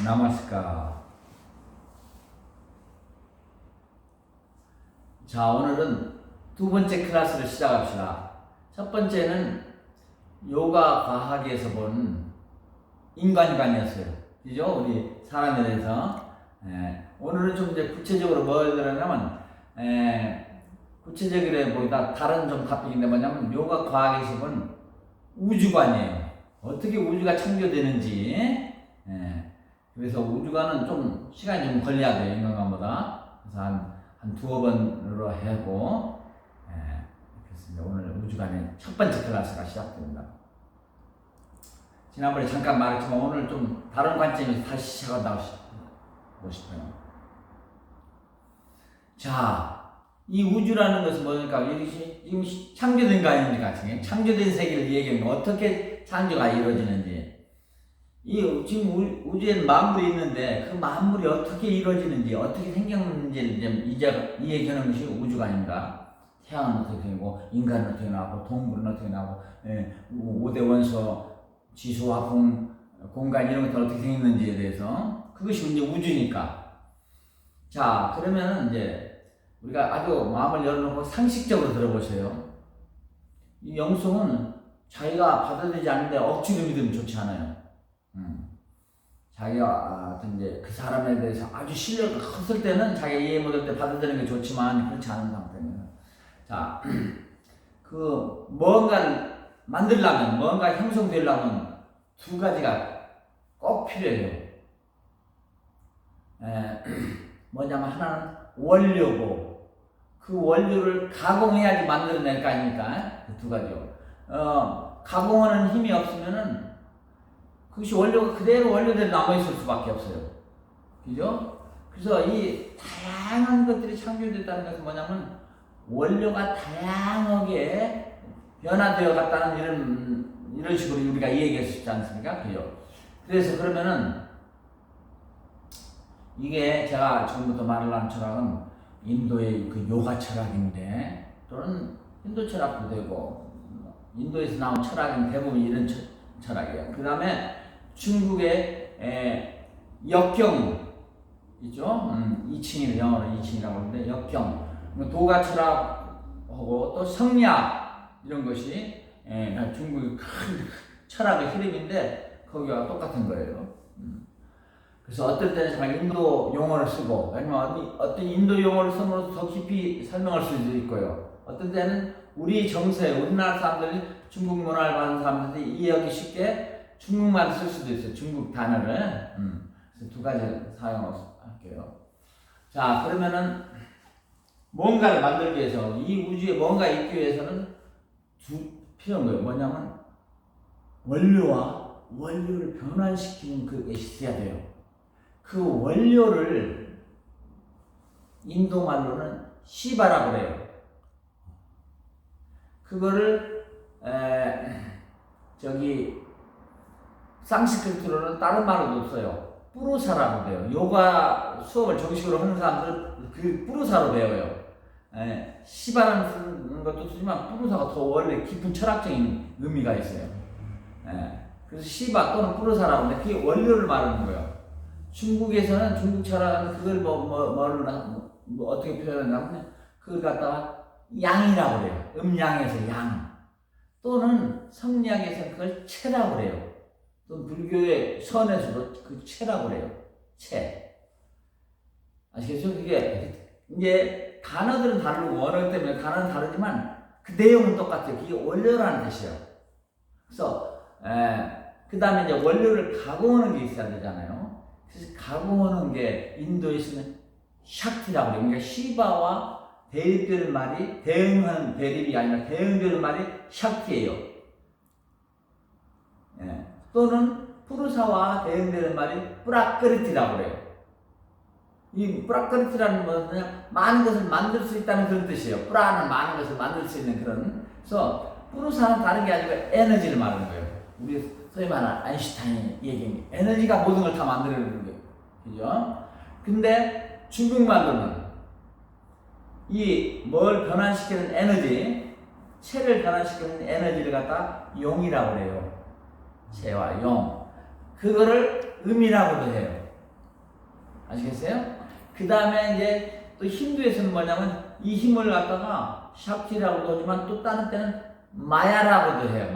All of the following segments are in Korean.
나마스카. 자, 오늘은 두 번째 클래스를 시작합시다. 첫 번째는 요가 과학에서 본 인간관이었어요. 그죠? 우리 사람에 대해서. 오늘은 좀 이제 구체적으로 뭘 들었냐면, 구체적이라기보다 다른 좀 토픽인데 뭐냐면, 요가 과학에서 본 우주관이에요. 어떻게 우주가 창조되는지. 그래서 우주관은 좀 시간이 좀 걸려야 돼요, 인간관보다. 그래서 한 두어 번으로 하고, 그렇습니다. 오늘 우주관의 첫 번째 클래스가 시작됩니다. 지난번에 잠깐 말했지만 오늘 좀 다른 관점에서 다시 시작한다고 보고 싶어요. 자, 이 우주라는 것은 뭐니까, 지금 창조된 거 아닙니까? 창조된 세계를 얘기하는 거, 어떻게 창조가 이루어지는지. 지금 우주에는 만물이 있는데 그 만물이 어떻게 이루어지는지, 어떻게 생겼는지를 이제 얘기하는 것이 우주가 아닙니다. 태양은 어떻게 되고, 인간은 어떻게 나오고, 동물은 어떻게 나오고, 5대 원소, 지수, 화풍, 공간 이런 것들 어떻게 생겼는지에 대해서, 그것이 이제 우주니까. 자, 그러면 이제 우리가 아주 마음을 열어놓고 상식적으로 들어보세요. 이 영성은 자기가 받아들이지 않는데 억지로 믿으면 좋지 않아요. 자기가 이제 그 사람에 대해서 아주 신뢰가 컸을 때는 자기가 이해 못할 때 받아들이는 게 좋지만 그렇지 않은 상태입니다. 자, 그 뭔가를 만들려면, 뭔가 형성되려면 두 가지가 꼭 필요해요. 뭐냐면 하나는 원료고, 그 원료를 가공해야지 만들어낼 거 아닙니까? 그 두 가지요. 가공하는 힘이 없으면은 그것이 원료가 그대로 원료대로 남아있을 수밖에 없어요. 그죠? 그래서 이 다양한 것들이 창조됐다는 것은 뭐냐면 원료가 다양하게 변화되어 갔다는 이런 식으로 우리가 얘기할 수 있지 않습니까? 그죠? 그래서 그러면은 이게 제가 지금부터 말을 하는 철학은 인도의 그 요가 철학인데, 또는 힌두 철학도 되고, 인도에서 나온 철학은 대부분 이런 철학이에요. 그 다음에 중국의 역경 있죠? 2층이에요. 영어로 2층이라고 하는데, 역경. 도가 철학하고 또 성리학 이런 것이 중국의 큰 철학의 흐름인데, 거기와 똑같은 거예요. 그래서 어떨 때는 정말 인도 용어를 쓰고, 아니면 어떤 인도 용어를 쓰면서 더 깊이 설명할 수도 있고요. 어떤 때는 우리 정서에, 우리나라 사람들이 중국 문화를 받는 사람들이 이해하기 쉽게 중국말을 쓸 수도 있어요. 중국 단어를. 그래서 두 가지 사용할게요. 자, 그러면은 뭔가를 만들기 위해서, 이 우주에 뭔가 있기 위해서는 필요한 거예요. 뭐냐면 원료와 원료를 변환시키는 그게 있어야 돼요. 그 원료를 인도 말로는 시바라고 그래요. 그거를 상스크리트로는 다른 말은 없어요. 뿌루사라고 돼요. 요가 수업을 정식으로 하는 사람들은 그 뿌루사로 배워요. 시바라는 것도 쓰지만 뿌루사가 더 원래 깊은 철학적인 의미가 있어요. 그래서 시바 또는 뿌루사라고 하는데 그게 원료를 말하는 거예요. 중국에서는, 중국 철학은 그걸 어떻게 표현하냐면 그걸 갖다가 양이라고 그래요. 음양에서 양. 또는 성리학에서 그걸 체라고 그래요. 또 불교의 선에서도 그 체라고 그래요. 체. 아시겠죠? 그게 이제 단어들은 다르고 언어 때문에 단어는 다르지만 그 내용은 똑같아요. 그게 원료라는 뜻이에요. 그래서 그 다음에 이제 원료를 가공하는 게 있어야 되잖아요. 그래서 가공하는 게 인도에서는 샥티라고 그래요. 그러니까 시바와 대립되는 말이, 대응하는 대립이 아니라 대응되는 말이 샥티예요. 또는 푸르사와 대응되는 말이 뿌라크리티라고 그래요. 이 뿌라크리티라는 것은 많은 것을 만들 수 있다는 그런 뜻이에요. 뿌라는 많은 것을 만들 수 있는 그런. 그래서 푸르사는 다른 게 아니고 에너지를 말하는 거예요. 우리 소위 말하는 아인슈타인이 얘기한 에너지가 모든 걸 다 만들어내는 거예요. 그죠? 근데 중국말로는 이 뭘 변환시키는 에너지, 체를 변환시키는 에너지를 갖다 용이라고 그래요. 체와 용. 그거를 음이라고도 해요. 아시겠어요? 그 다음에 이제 또 힌두에서는 뭐냐면 이 힘을 갖다가 샤크티라고도 하지만 또 다른 때는 마야라고도 해요.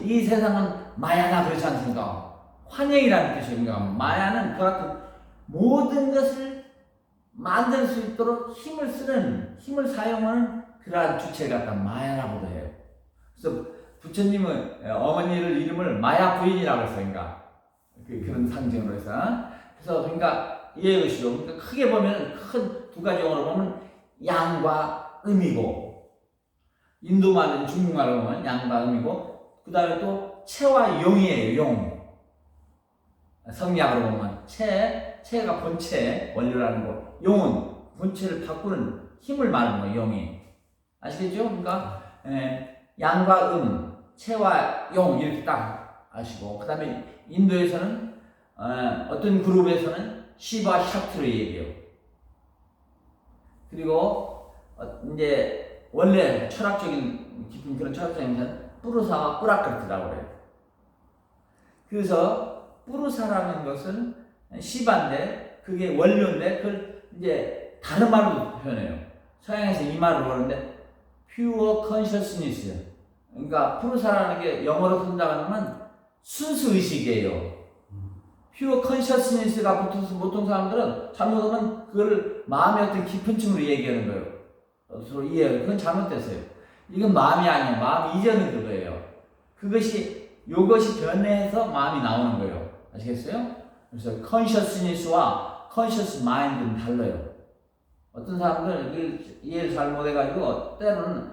이 세상은 마야다 그렇지 않습니까? 환영이라는 뜻입니다. 마야는 그 같은 모든 것을 만들 수 있도록 힘을 사용하는 그러한 주체를 갖다 마야라고도 해요. 그래서 부처님은 어머니를 이름을 마야 부인이라고 했어요. 그러니까 그런 상징으로 해서. 그래서 그러니까 이해하시죠. 그러니까 크게 보면 큰 두 가지 용어로 보면 양과 음이고, 인도말은 중국말로 보면 양과 음이고, 그 다음에 또 체와 용이에요. 용. 성리학으로 보면 체가 본체 원료라는 거, 용은 본체를 바꾸는 힘을 말하는 거예요. 용이. 아시겠죠? 그러니까 양과 체와 용 이렇게 딱 아시고, 그 다음에 인도에서는 어떤 그룹에서는 시바 샤크티를 얘기해요. 그리고 이제 원래 철학적인 깊은 그런 철학적인 것은 뿌르사와 뿌라크르트라고 그래요. 그래서 뿌르사라는 것은 시바인데 그게 원료인데 그걸 이제 다른 말로 표현해요. 서양에서 이 말을 보는데 pure consciousness. 그러니까 뿌르사라는 게 영어로 쓴다면 순수 의식이에요. pure consciousness가 붙어서 보통 사람들은 잘못하면 그걸 마음의 어떤 깊은 층으로 얘기하는 거예요. 서로 이해해요. 그건 잘못됐어요. 이건 마음이 아니에요. 마음 이전의 그거예요. 이것이 변해서 마음이 나오는 거예요. 아시겠어요? 그래서 consciousness와 conscious mind는 달라요. 어떤 사람들은 이해를 잘 못해가지고 때로는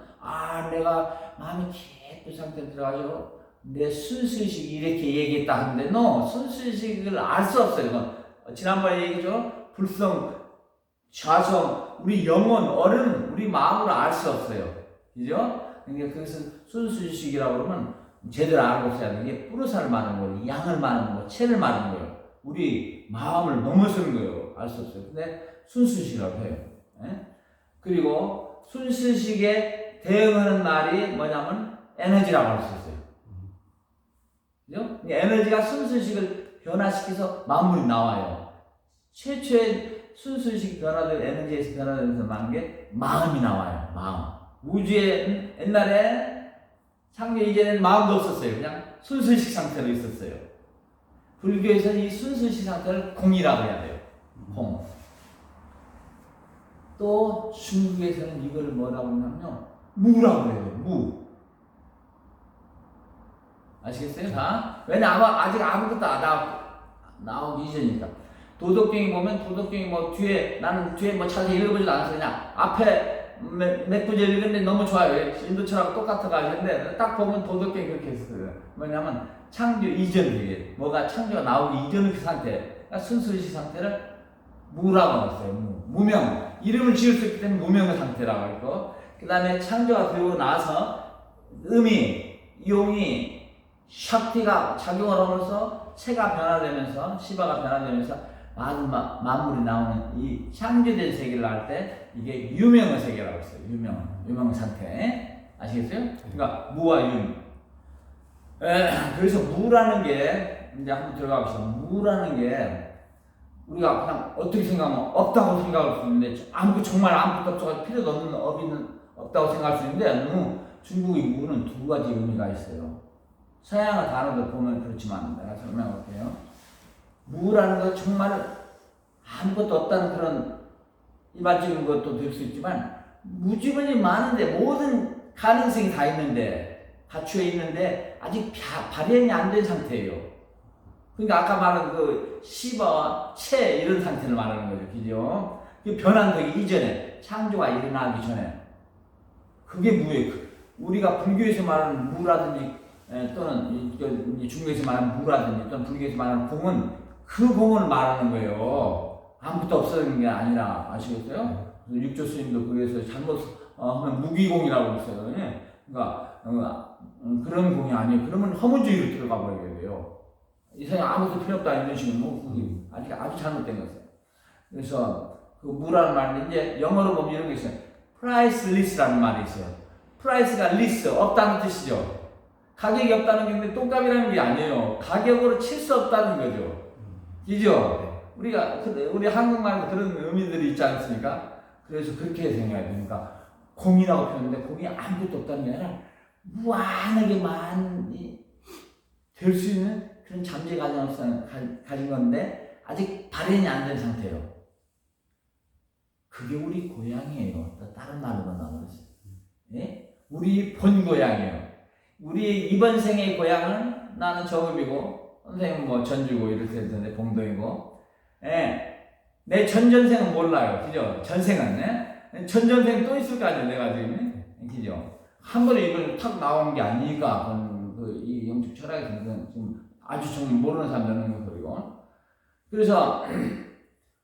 내가 마음이 깊은 상태에 들어가지고 내 순수의식이 이렇게 얘기했다 하는데 순수의식을 알 수 없어요. 이건 지난번에 얘기했죠. 불성, 좌성, 우리 영혼, 우리 마음으로 알 수 없어요. 그죠? 그러니까 그것은 순수의식이라고 그러면 제대로 알고 있어야 되는 게 뿌르사를 말하는 거예요. 양을 말하는 거예요. 체를 말하는 거예요. 우리 마음을 넘어서는 거예요. 알 수 없어요. 근데 순수의식이라고 해요. 그리고 순수의식에 대응하는 말이 뭐냐면 에너지라고 할 수 있어요. 그죠? 에너지가 순수의식을 변화시켜서 만물이 나와요. 최초의 순수의식 변화된 에너지에서 변화되면서 나는 게 마음이 나와요. 마음. 우주에 옛날에 창조 이전에는 마음도 없었어요. 그냥 순수의식 상태로 있었어요. 불교에서는 이 순수의식 상태를 공이라고 해야 돼요. 공. 또 중국에서는 이걸 뭐라고 하냐면요. 무라고 해요. 무. 아시겠어요? 다? 왜냐하면 아직 아무것도 나오기 이전이니까. 도덕경이 보면 도덕경이 뒤에 나는 뒤에 자세히 읽어보지도 않았어요. 그냥 앞에 몇 구절 읽었는데 너무 좋아요. 인도철하고 똑같아가지고 했는데 딱 보면 도덕경이 그렇게 했어요. 뭐냐면 창조 이전이에요. 뭐가 창조가 나오기 이전의 그 상태. 그러니까 순수의식 상태를 무라고 했어요. 무명. 이름을 지을 수 있기 때문에 무명의 상태라고 했고, 그 다음에 창조가 되고 나서 음이, 용이, 샤크티가 작용을 하면서 체가 변화되면서 시바가 변화되면서 만물이 나오는 이 창조된 세계를 알 때 이게 유명의 세계라고 했어요. 유명 상태. 아시겠어요? 그러니까 무와 윤. 그래서 무라는 게 이제 한번 들어가 보시죠. 무라는 게 우리가 그냥 어떻게 생각하면 없다고 생각할 수 있는데 정말 아무것도 없어 필요도 없는 업이 없다고 생각할 수 있는데 중국의 무는 두 가지 의미가 있어요. 서양의 단어도 보면 그렇지만 내가 설명할게요. 무라는 건 정말 아무것도 없다는 그런 일반적인 것도 될 수 있지만 무지문이 많은데 모든 가능성이 다 있는데 갖추어 있는데 아직 발현이 안 된 상태예요. 그러니까 아까 말한 그 시바와 체 이런 상태를 말하는 거죠. 그죠? 그 변환되기 이전에 창조가 일어나기 전에 그게 무예요. 우리가 불교에서 말하는 무라든지 또는 중국에서 말하는 무라든지 또는 불교에서 말하는 공은 그 공을 말하는 거예요. 아무것도 없어지는 게 아니라. 아시겠어요? 육조 스님도 그래서 잘못 하면 무기공이라고 했어요. 그러니까 그런 공이 아니에요. 그러면 허문주의로 들어가 버리게 돼요. 이 세상 아무것도 필요 없다 이런 식으로 아주 잘못된 거예요. 그래서 그 무라는 말은 이제 영어로 보면 이런 게 있어요. priceless라는 말이 있어요. price가 less 없다는 뜻이죠. 가격이 없다는 게 똥값이라는 게 아니에요. 가격으로 칠 수 없다는 거죠. 그죠? 우리 한국말도 그런 의미들이 있지 않습니까? 그래서 그렇게 생각해야 됩니다. 공이라고 표현했는데 공이 아무것도 없다는 게 아니라 무한하게 많이 될 수 있는 그런 잠재 가능성을 가진 건데 아직 발현이 안 된 상태예요. 그게 우리 고향이에요. 다른 말로는 나오지. 예? 우리 본 고향이에요. 우리 이번 생의 고향은 나는 저음이고 선생님은 뭐 전주고 이럴 텐데 봉동이고, 예. 내 전전생은 몰라요. 그죠? 전생은, 예? 전전생 또 있을 거 아니에요. 내가 지금, 그죠? 한 번에 이걸 탁 나오는 게 아니니까, 이 영적 철학에서는 지금 아주 정말 모르는 사람들은 그리고. 그래서,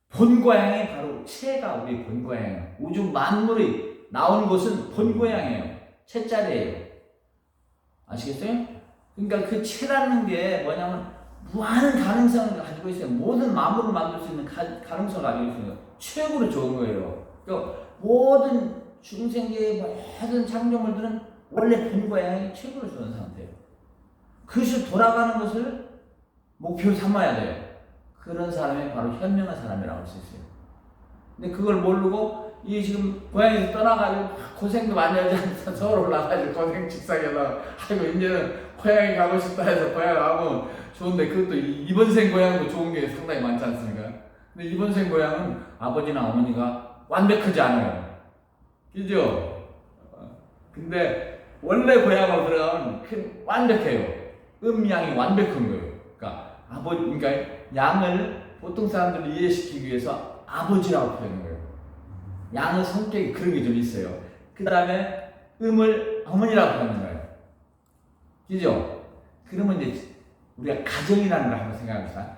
본 고향이 바로 체가 우리 본 고향이에요. 우주 만물이 나온 곳은 본 고향이에요. 체자리예요. 아시겠어요? 그러니까 그 체라는 게 뭐냐면 무한한 가능성을 가지고 있어요. 모든 만물을 만들 수 있는 가능성을 가지고 있어요. 최고로 좋은 거예요. 그러니까 모든 중생계의 모든 창조물들은 원래 본 고향이 최고로 좋은 상태예요. 그것이 돌아가는 것을 목표로 삼아야 돼요. 그런 사람이 바로 현명한 사람이라고 할 수 있어요. 근데 그걸 모르고 이 지금 고향에서 떠나가지고 고생도 많이 하지 않아서 서울 올라가지고 고생 직상에서 아이고 이제는 고향에 가고 싶다 해서 고향 가고 좋은데 그것도 이번 생 고향도 좋은 게 상당히 많지 않습니까? 근데 이번 생 고향은 아버지나 어머니가 완벽하지 않아요. 그죠? 근데 원래 고향으로 들어가면 완벽해요. 음양이 완벽한 거예요. 그러니까 양을 보통 사람들을 이해시키기 위해서 아버지라고 표현한 거예요. 양의 성격이 그런 게 좀 있어요. 그 다음에 음을 어머니라고 표현한 거예요. 그죠? 그러면 이제 우리가 가정이라는 걸 한번 생각해봅시다.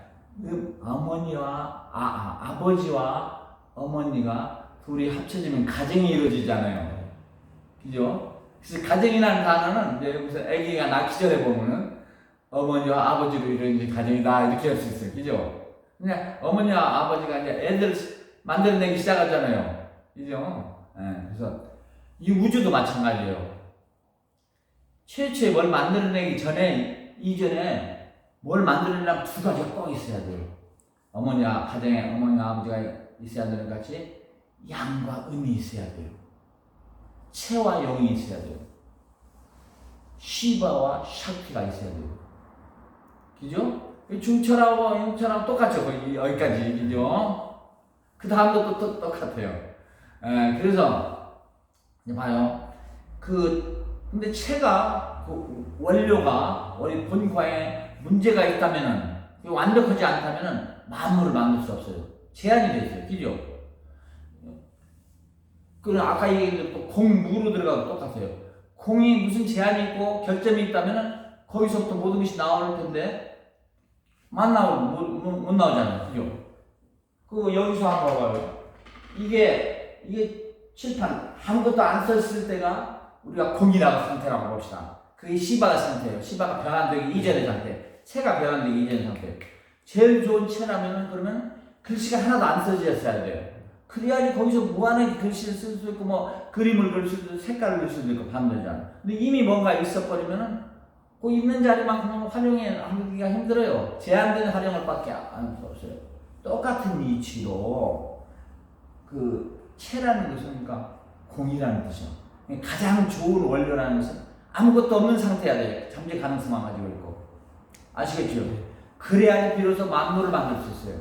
어머니와 아버지와 어머니가 둘이 합쳐지면 가정이 이루어지잖아요. 그죠? 그래서 가정이라는 단어는 이제 여기서 아기가 낳기 전에 보면은 어머니와 아버지로 이루어진 가정이다 이렇게 할 수 있어요. 그죠? 그냥 어머니와 아버지가 이제 애들 만들어내기 시작하잖아요. 그죠? 네, 그래서 이 우주도 마찬가지예요. 최초에 뭘 만들어내기 전에 이전에 뭘 만들어내려면 두 가지가 꼭 있어야 돼요. 가정에 어머니와 아버지가 있어야 되는 것 같이 양과 음이 있어야 돼요. 체와 영이 있어야 돼요. 시바와 샥티가 있어야 돼요. 그죠? 중철하고 영철하고 똑같죠. 여기까지. 그죠? 그 다음도 또 똑같아요. 그래서, 이제 봐요. 근데 체가, 원료가, 우리 본과에 문제가 있다면은, 완벽하지 않다면은, 만물을 만들 수 없어요. 제한이 돼 있어요. 그죠? 아까 얘기했던 또 공무로 들어가도 똑같아요. 공이 무슨 제한이 있고 결점이 있다면은, 거기서부터 모든 것이 나올 텐데, 못 나오잖아요. 그죠? 여기서 한번 봐봐요. 이게 칠판, 아무것도 안 썼을 때가 우리가 공이라고 상태라고 봅시다. 그게 시바가 상태예요. 시바가 변환되기 이전의 상태. 체가 변환되기 이전의 상태. 제일 좋은 체라면은 그러면 글씨가 하나도 안 써졌어야 돼요. 그래야지 거기서 무한하게 글씨를 쓸 수 있고, 그림을 그릴 수도 있고, 색깔을 그릴 수도 있고, 반대잖아. 근데 이미 뭔가 있어버리면은 그 있는 자리만큼은 활용하기가 힘들어요. 제한된 활용을 밖에 안 없어요. 똑같은 이치로 체라는 것은 그러니까 공이라는 뜻이요. 가장 좋은 원료라는 것은 아무것도 없는 상태야 돼요. 잠재 가능성만 가지고 있고. 아시겠죠? 그래야지 비로소 만물을 만들 수 있어요.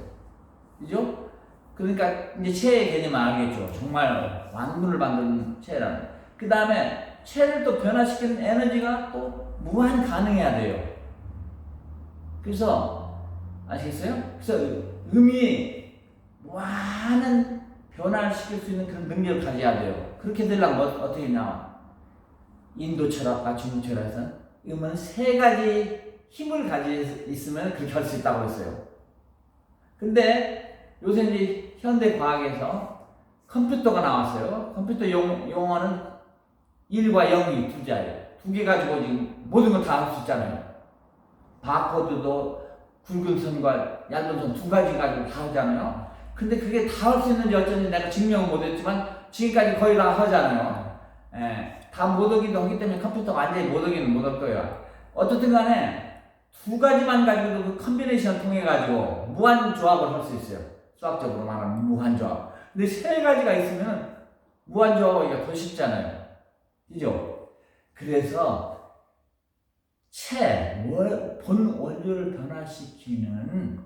그죠? 그러니까 이제 체의 개념을 알겠죠. 정말 만물을 만드는 체라는. 그 다음에 체를 또 변화시키는 에너지가 또 무한 가능해야 돼요. 그래서 아시겠어요? 그래서 음이 무한한 변화를 시킬 수 있는 그런 능력을 가져야 돼요. 그렇게 되려면 어떻게 나와? 인도 철학과 중국 철학에서는 음은 세 가지 힘을 가지고 있으면 그렇게 할 수 있다고 했어요. 근데 요새 이제 현대 과학에서 컴퓨터가 나왔어요. 컴퓨터 용어는 1과 0이 두 자예요. 두 개 가지고 지금 모든 걸 다 할 수 있잖아요. 바코드도 굵은 선과 얇은 선 두 가지 가지고 다 하잖아요. 근데 그게 다 할 수 있는지 어쩐지 내가 증명은 못했지만 지금까지 거의 다 하잖아요. 다 못 오기도 하기 때문에 컴퓨터가 완전히 못 오기는 못 할 거예요. 어떻든 간에 두 가지만 가지고도 그 컨비네이션을 통해 가지고 무한 조합을 할 수 있어요. 수학적으로 말하면 무한 조합. 근데 세 가지가 있으면 무한 조합하기가 더 쉽잖아요. 그죠? 그래서 본 원료를 변화시키는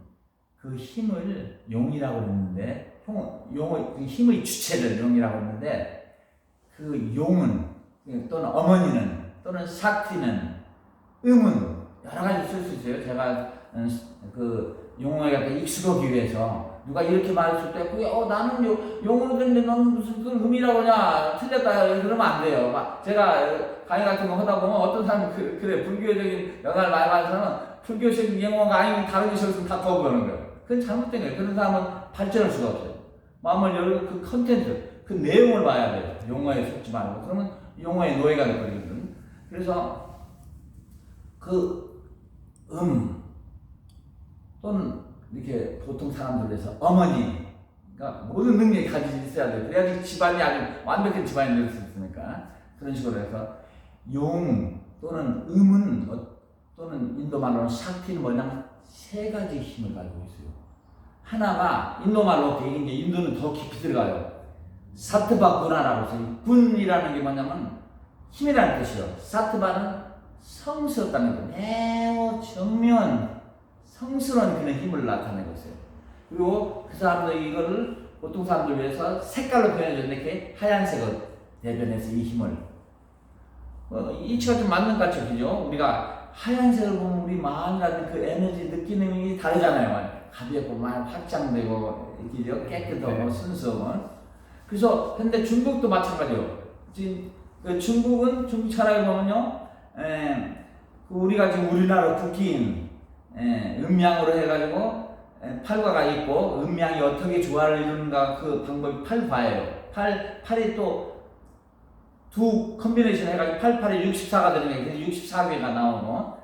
그 힘을 용이라고 그러는데, 그 힘의 주체를 용이라고 그러는데, 그 용은 또는 어머니는 또는 삭티는 음은 여러 가지 쓸 수 있어요. 제가 그 용어에 갖다 익숙하기 위해서 누가 이렇게 말했을 때 그게 나는 용어로 됐는데 너는 무슨 그걸 음이라고 하냐 틀렸다 그러면 안 돼요. 막 제가 강의 같은 거 하다 보면 어떤 사람은 그래 불교적인 영향을 많이 받는 사람은 불교적인 용어가 아니면 다른 것이 없으면 다 거부하는 거예요. 그건 잘못된 거예요. 그런 사람은 발전할 수가 없어요. 마음을 열고 그 컨텐츠, 그 내용을 봐야 돼요. 용어에 속지 말고. 그러면 용어의 노예가 되거든. 그래서 그 또는 이렇게 보통 사람들에서 어머니, 그러니까 모든 능력이 가지고 있어야 돼요. 그래야지 집안이 아주 완벽한 집안이 될 수 있으니까. 그런 식으로 해서 용 또는 또는 인도 말로는 샥티는 뭐냐면 세 가지 힘을 가지고 있어요. 하나가 인도 말로 이제 인도는 더 깊이 들어가요. 사트바 군화라고 해서 군이라는 게 뭐냐면 힘이라는 뜻이요. 사트바는 성스럽다는 거, 매우 정면 성스러운 그런 힘을 나타내고 있어요. 그리고 그 사람들이 이거를 보통 사람들 위해서 색깔로 표현해줬는데 이렇게 하얀색을 대변해서 이 힘을 이치가 좀 맞는 것 같죠, 그죠? 우리가 하얀색을 보면 우리 마음이라는 그 에너지 느끼는 게 다르잖아요. 가볍고 막 확장되고 그죠? 깨끗하고 순수하고. 그래서 근데 중국도 마찬가지요. 지금 그 중국 철학에 보면요. 우리가 지금 우리나라 국기인 음양으로 해가지고 팔과가 있고 음양이 어떻게 조화를 이루는가 그 방법이 팔과예요. 팔이 또 두 컨비네이션 해가지고 88에 64가 되는 거예요. 64개가 나오고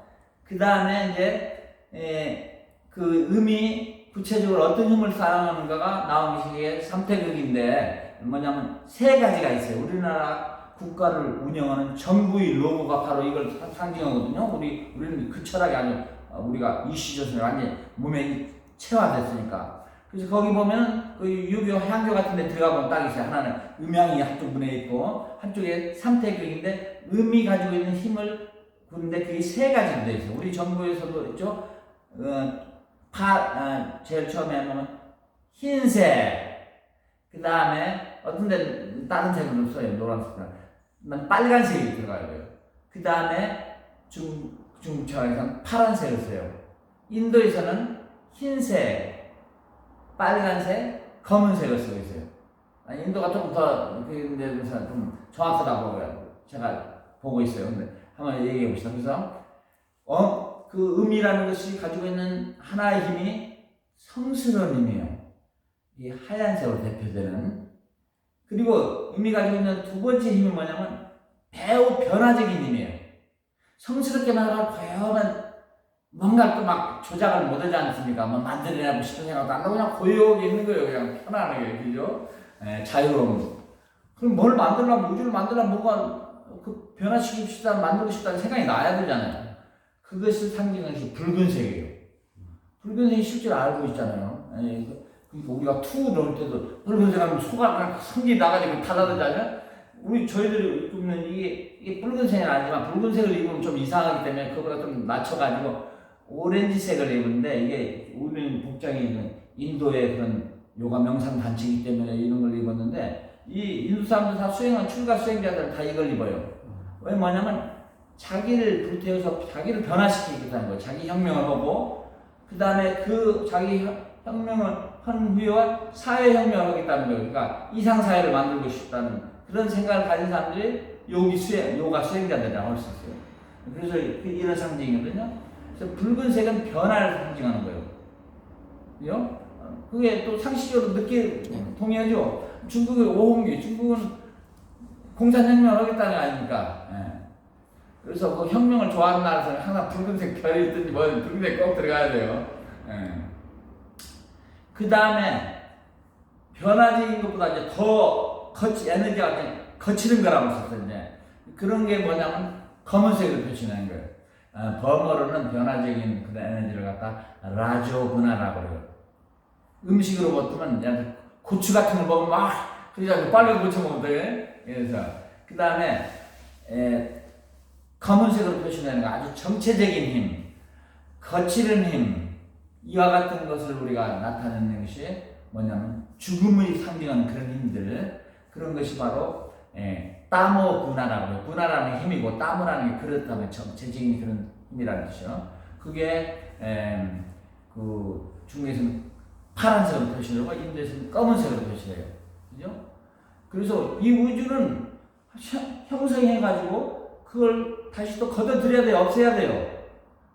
그 다음에 이제 그 음이 구체적으로 어떤 힘을 사용하는가가 나오는 게 삼태극인데 뭐냐면 세 가지가 있어요. 우리나라 국가를 운영하는 정부의 로고가 바로 이걸 상징하거든요. 우리는 그 철학이 아니고 우리가 이슈조선에 완전히 몸에 체화됐으니까. 그래서 거기 보면 그 유교 향교 같은 데 들어가보면 딱 있어요. 하나는 음양이 한쪽 문에 있고 한쪽에 삼태격인데 음이 가지고 있는 힘을 근데 그게 세 가지로 되어 있어요. 우리 정부에서도 있죠. 제일 처음에 보면 흰색, 그 다음에 어떤 데는 다른 색으로 써요. 노란색. 빨간색이 들어가야 돼요. 그 다음에 중국처럼 파란색을 써요. 인도에서는 흰색, 빨간색, 검은색을 쓰고 있어요. 인도가 좀 더 그데서 좀 정확하다고 제가 보고 있어요. 근데 한번 얘기해 봅시다. 그래서 그 음이라는 것이 가지고 있는 하나의 힘이 성스러운 힘이에요. 이 하얀색으로 대표되는. 그리고 음이 가지고 있는 두 번째 힘이 뭐냐면 매우 변화적인 힘이에요. 성스럽게만 하고 고요한 뭔가 또 막 조작을 못하지 않습니까? 뭐 만들어내고 싶은 생각도 안 나고 그냥 고요하게 있는 거예요. 그냥 편안하게, 그죠? 자유로움. 그럼 뭘 만들려면, 우주를 만들려면 뭔가 그 변화시키고 싶다, 만들고 싶다는 생각이 나야 되잖아요. 그것을 상징하는 것이 붉은색이에요. 붉은색이 실제로 알고 있잖아요. 그러니까 우리가 투 넣을 때도 붉은색 하면 소가 성기 나가지고 타다르잖아요. 저희들이 입는 이게 붉은색은 아니지만 붉은색을 입으면 좀 이상하기 때문에 그거보다 좀 낮춰가지고 오렌지색을 입는데 이게 우리는 복장이 인도의 그런 요가 명상 단체이기 때문에 이런 걸 입었는데 이 인도 사람들 다 출가 수행자들은 다 이걸 입어요. 왜 뭐냐면 자기를 불태워서 자기를 변화시키겠다는 거예요. 자기 혁명을 하고 그 다음에 그 자기 혁명을 한 후에 사회혁명을 하겠다는 거예요. 그러니까 이상사회를 만들고 싶다는 그런 생각을 가진 사람들이 요가 수행자들이라고 할 수 있어요. 그래서 이런 상징이거든요. 그래서 붉은색은 변화를 상징하는 거예요. 그죠? 그게 또 상식적으로 동의하죠? 중국의 오홍기, 중국은 공산혁명을 하겠다는 거 아닙니까? 그래서 그 혁명을 좋아하는 나라에서는 항상 붉은색 별이 있든지 뭐 붉은색 꼭 들어가야 돼요. 그 다음에 변화적인 것보다 이제 더 에너지가 거치는 거라고 썼어요. 이제 그런 게 뭐냐면 검은색을 표시하는 거예요. 범어로는 변화적인 그런 에너지를 갖다 라조구나라고 그래요. 음식으로 보면 고추 같은 걸 먹으면 막 그러지 빨리 고쳐 먹으면 돼. 그래서 그 다음에 검은색으로 표시되는 거 아주 정체적인 힘, 거칠은 힘, 이와 같은 것을 우리가 나타내는 것이 뭐냐면 죽음을 상징하는 그런 힘들, 그런 것이 바로 따모구나라고 해요. 구나라는 힘이고 따모라는 게 그렇다면 정체적인 그런 힘이라는 뜻이요. 그게 그 중국에서는 파란색으로 표시되고 인도에서는 검은색으로 표시돼요. 그죠? 그래서 이 우주는 형성해가지고 그걸 다시 또 걷어들여야 돼요. 없애야 돼요.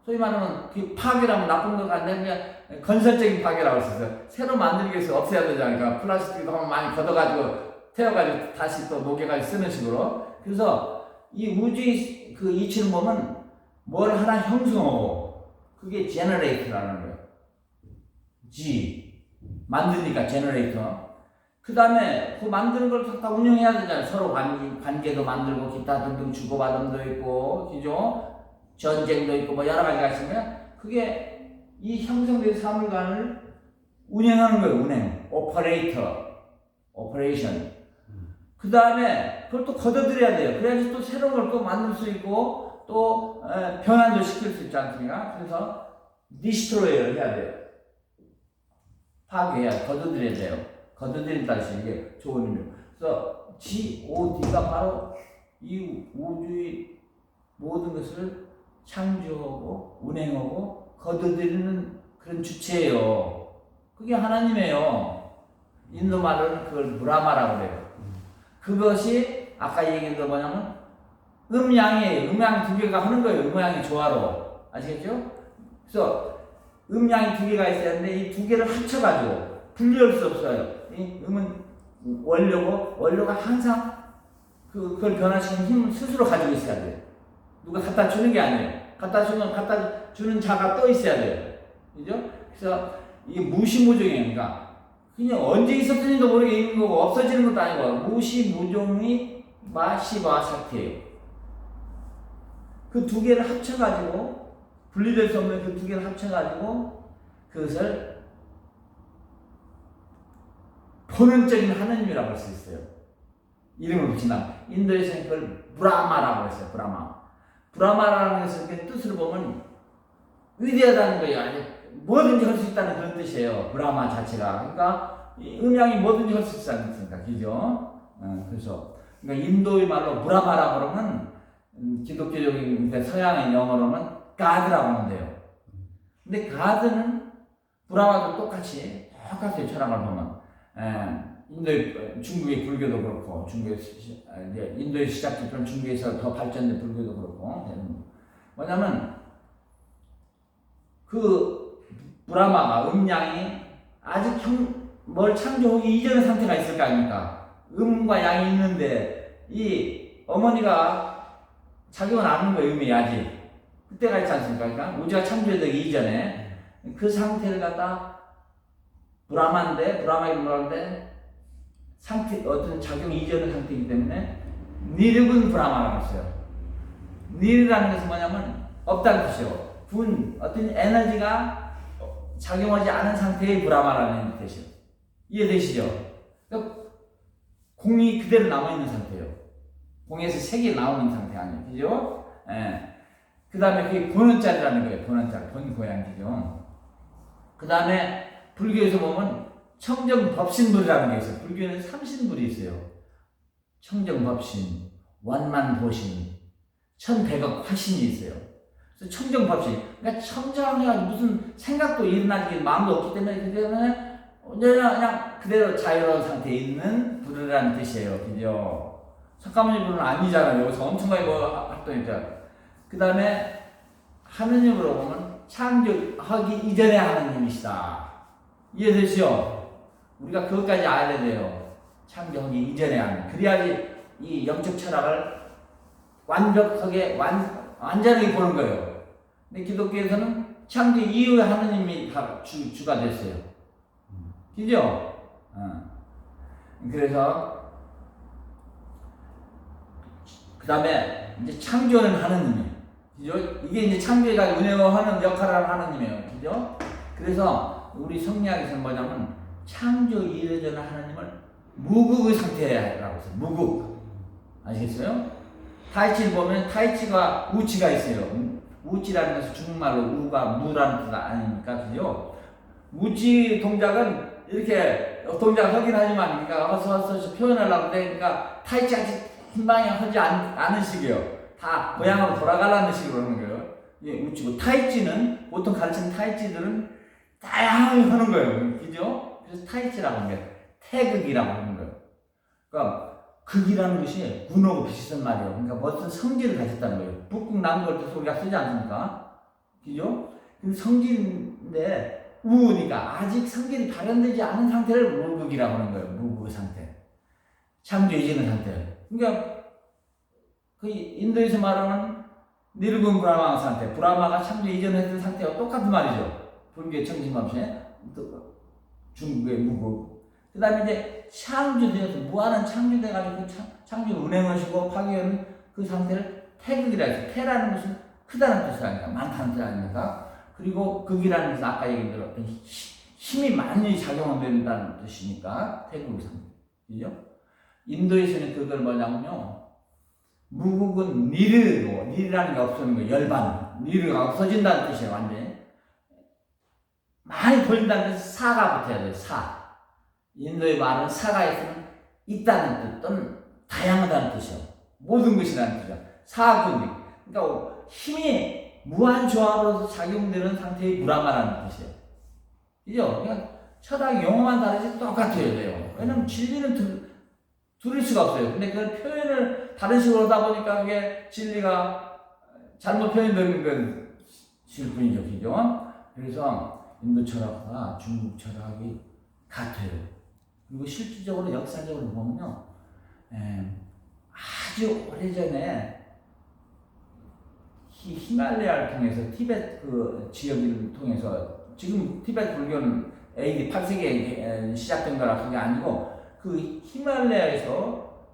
소위 말하면 그 파괴라면 나쁜 것 같은데 그냥 건설적인 파괴라고 했어요. 새로 만들기 위해서 없애야 되잖아요. 그러니까 플라스틱도 한번 많이 걷어가지고 태워가지고 다시 또 녹여가지고 쓰는 식으로. 그래서 이 우주의 그 이치를 보면 뭘 하나 형성하고 그게 제너레이터라는 거예요. G 만드니까 제너레이터. 그 다음에 그 만드는 걸 다 운영해야 되잖아요. 서로 관계도 만들고 기타 등등 주고받음도 있고, 그죠? 전쟁도 있고 뭐 여러 가지가 있으면 그게 이 형성된 사물관을 운영하는 거예요. 운행, 오퍼레이션. 그 다음에 그걸 또 걷어들여야 돼요. 그래야지 또 새로운 걸 또 만들 수 있고 또 변환도 시킬 수 있지 않습니까? 그래서 디스트로이를 해야 돼요. 파괴해야 걷어들여야 돼요. 걷어들인다는 것이 이게 좋은 의미예요. 그래서 GOD가 바로 이 우주의 모든 것을 창조하고 운행하고 걷어들이는 그런 주체예요. 그게 하나님이에요. 인도 말로는 그걸 브라마라고 그래요. 그것이 아까 얘기한 거 뭐냐면 음양이에요. 음양 두 개가 하는 거예요. 음양이 조화로. 아시겠죠? 그래서 음양이 두 개가 있어야 하는데 이 두 개를 합쳐가지고 분리할 수 없어요. 이 음은 원료고 원료가 항상 그걸 변화시키는 힘을 스스로 가지고 있어야 돼요. 누가 갖다 주는 게 아니에요. 갖다 주는 자가 또 있어야 돼요. 그죠? 그래서 이게 무시무종이에요. 그러니까 그냥 언제 있었는지도 모르게 있는 거고 없어지는 것도 아니고 무시무종이 마시바사티예요. 그 두 개를 합쳐가지고 분리될 수 없는 그 두 개를 합쳐가지고 그것을 본원적인 하느님이라고 할 수 있어요. 이름을 붙인다. 인도에서는 그걸 브라마라고 했어요. 브라마라는 것의 뜻을 보면 위대하다는 거예요. 아니, 뭐든지 할 수 있다는 그런 뜻이에요. 브라마 자체가. 그러니까 이 음양이 뭐든지 할 수 있다는 뜻입니다. 그죠? 그래서 그러니까 인도의 말로 브라마라고 그러면 기독교적인 서양의 영어로는 가드라고 하는데요. 근데 가드는 브라마도 똑같이 철학을 보면 중국의 불교도 그렇고 인도의 시작부터 중국에서 더 발전된 불교도 그렇고 뭐냐면 그 브라마가 음양이 아직 뭘 창조하기 이전의 상태가 있을 거 아닙니까? 음과 양이 있는데 이 어머니가 작용을 안 하는 거예요. 음이 아직 그때가 있지 않습니까? 그러니까 우주가 창조되기 이전에 그 상태를 갖다 브라마인데 상태 어떤 작용 이전의 상태이기 때문에 니르군 브라마라고 했어요. 니르라는 것은 뭐냐면 없다는 뜻이요. 어떤 에너지가 작용하지 않은 상태의 브라마라는 뜻이요. 이해되시죠? 그러니까 공이 그대로 남아있는 상태예요. 공에서 색이 나오는 상태 아니에요. 그죠? 그 다음에 그게 본원짜리라는 거예요. 본고양이죠. 그 다음에 불교에서 보면 청정법신불이라는 게 있어요. 불교에는 3신불이 있어요. 청정법신, 원만보신, 1100억 화신이 있어요. 그래서 청정법신, 그러니까 청정해가지고 무슨 생각도 일어나지 마음도 없기 때문에 그냥 그대로 자유로운 상태에 있는 불이라는 뜻이에요. 그죠? 석가모니 불은 아니잖아요. 여기서 엄청나게 활동했죠. 그 다음에 하느님으로 보면 창조하기 이전에 하느님이시다. 이해되시죠? 우리가 그것까지 알아야 돼요. 창조하기 이전에 하는. 그래야지 이 영적 철학을 완벽하게 완전히 보는 거예요. 근데 기독교에서는 창조 이후에 하느님이 다 주가 됐어요. 그죠? 그래서 그 다음에 이제 창조는 하느님이에요. 그죠? 이게 이제 창조가 운영하는 역할을 하는 하나님이에요. 그죠? 그래서 우리 성리학에서는 뭐냐면 창조 이래저래 하나님을 무국의 상태라고 했어요. 무국. 아시겠어요? 타이치를 보면 타이치가 우치가 있어요. 우치라는 것은 중국말로 우가 무라는 뜻 아닙니까? 그죠? 우치 동작은 이렇게 동작을 하긴 하지만, 그러니까 어서 표현하려고 하는데, 그러니까 타이치같이 한 방향 하지 않은 식이에요. 다 모양으로 돌아가라는 식으로 하는 거예요. 예, 우치고 타이치는 보통 가르치는 타이치들은 다양하게 하는 거예요. 그죠? 그래서 타이치라고 하는 게 태극이라고 하는 거예요. 그러니까 극이라는 것이 군하고 비슷한 말이에요. 그러니까 어떤 성질을 가졌다는 거예요. 북극 남극 때 우리가 쓰지 않습니까? 그죠? 근데 성질인데 우니까 아직 성질이 발현되지 않은 상태를 무극이라고 하는 거예요. 무극의 상태. 창조 이전의 상태. 그러니까 그 인도에서 말하는 니르군 브라마 상태, 브라마가 창조 이전했던 상태와 똑같은 말이죠. 불교의 청진감시에 중국의 무국. 그 다음에 이제 창조되어서 무한한 창조돼가지고 창조 운행하시고 파괴하는 그 상태를 태극이라 해서, 태라는 것은 크다는 뜻이 아닙니까? 많다는 뜻 아닙니까? 그리고 극이라는 것은 아까 얘기한 대로 어떤 힘이 많이 작용된다는 뜻이니까 태극의 상태. 그죠? 인도에서는 그걸 뭐냐면요. 무국은 니르고, 니르라는 게 없어지는 거예요. 열반. 니르가 없어진다는 뜻이에요. 완전히. 많이 보인다는 뜻은 사가 붙어야 돼요. 사. 인도의 말은 사가 있으면 있다는 뜻 또는 다양하다는 뜻이에요. 모든 것이라는 뜻이에요. 사군이. 그러니까 힘이 무한 조화로서 작용되는 상태의 무라마라는 뜻이에요. 그죠? 그러니까 철학 용어만 다르지 똑같아야 돼요. 왜냐면 진리는 둘일 수가 없어요. 근데 그 표현을 다른 식으로 하다 보니까 그게 진리가 잘못 표현되는 건 실뿐이죠. 그죠? 그래서 인도 철학과 중국 철학이 같아요. 그리고 실질적으로 역사적으로 보면요. 아주 오래전에 히말라야를 통해서 티베트 그 지역을 통해서, 지금 티베트 불교는 AD 8세기에 시작된 거라 그게 아니고, 그 히말라야에서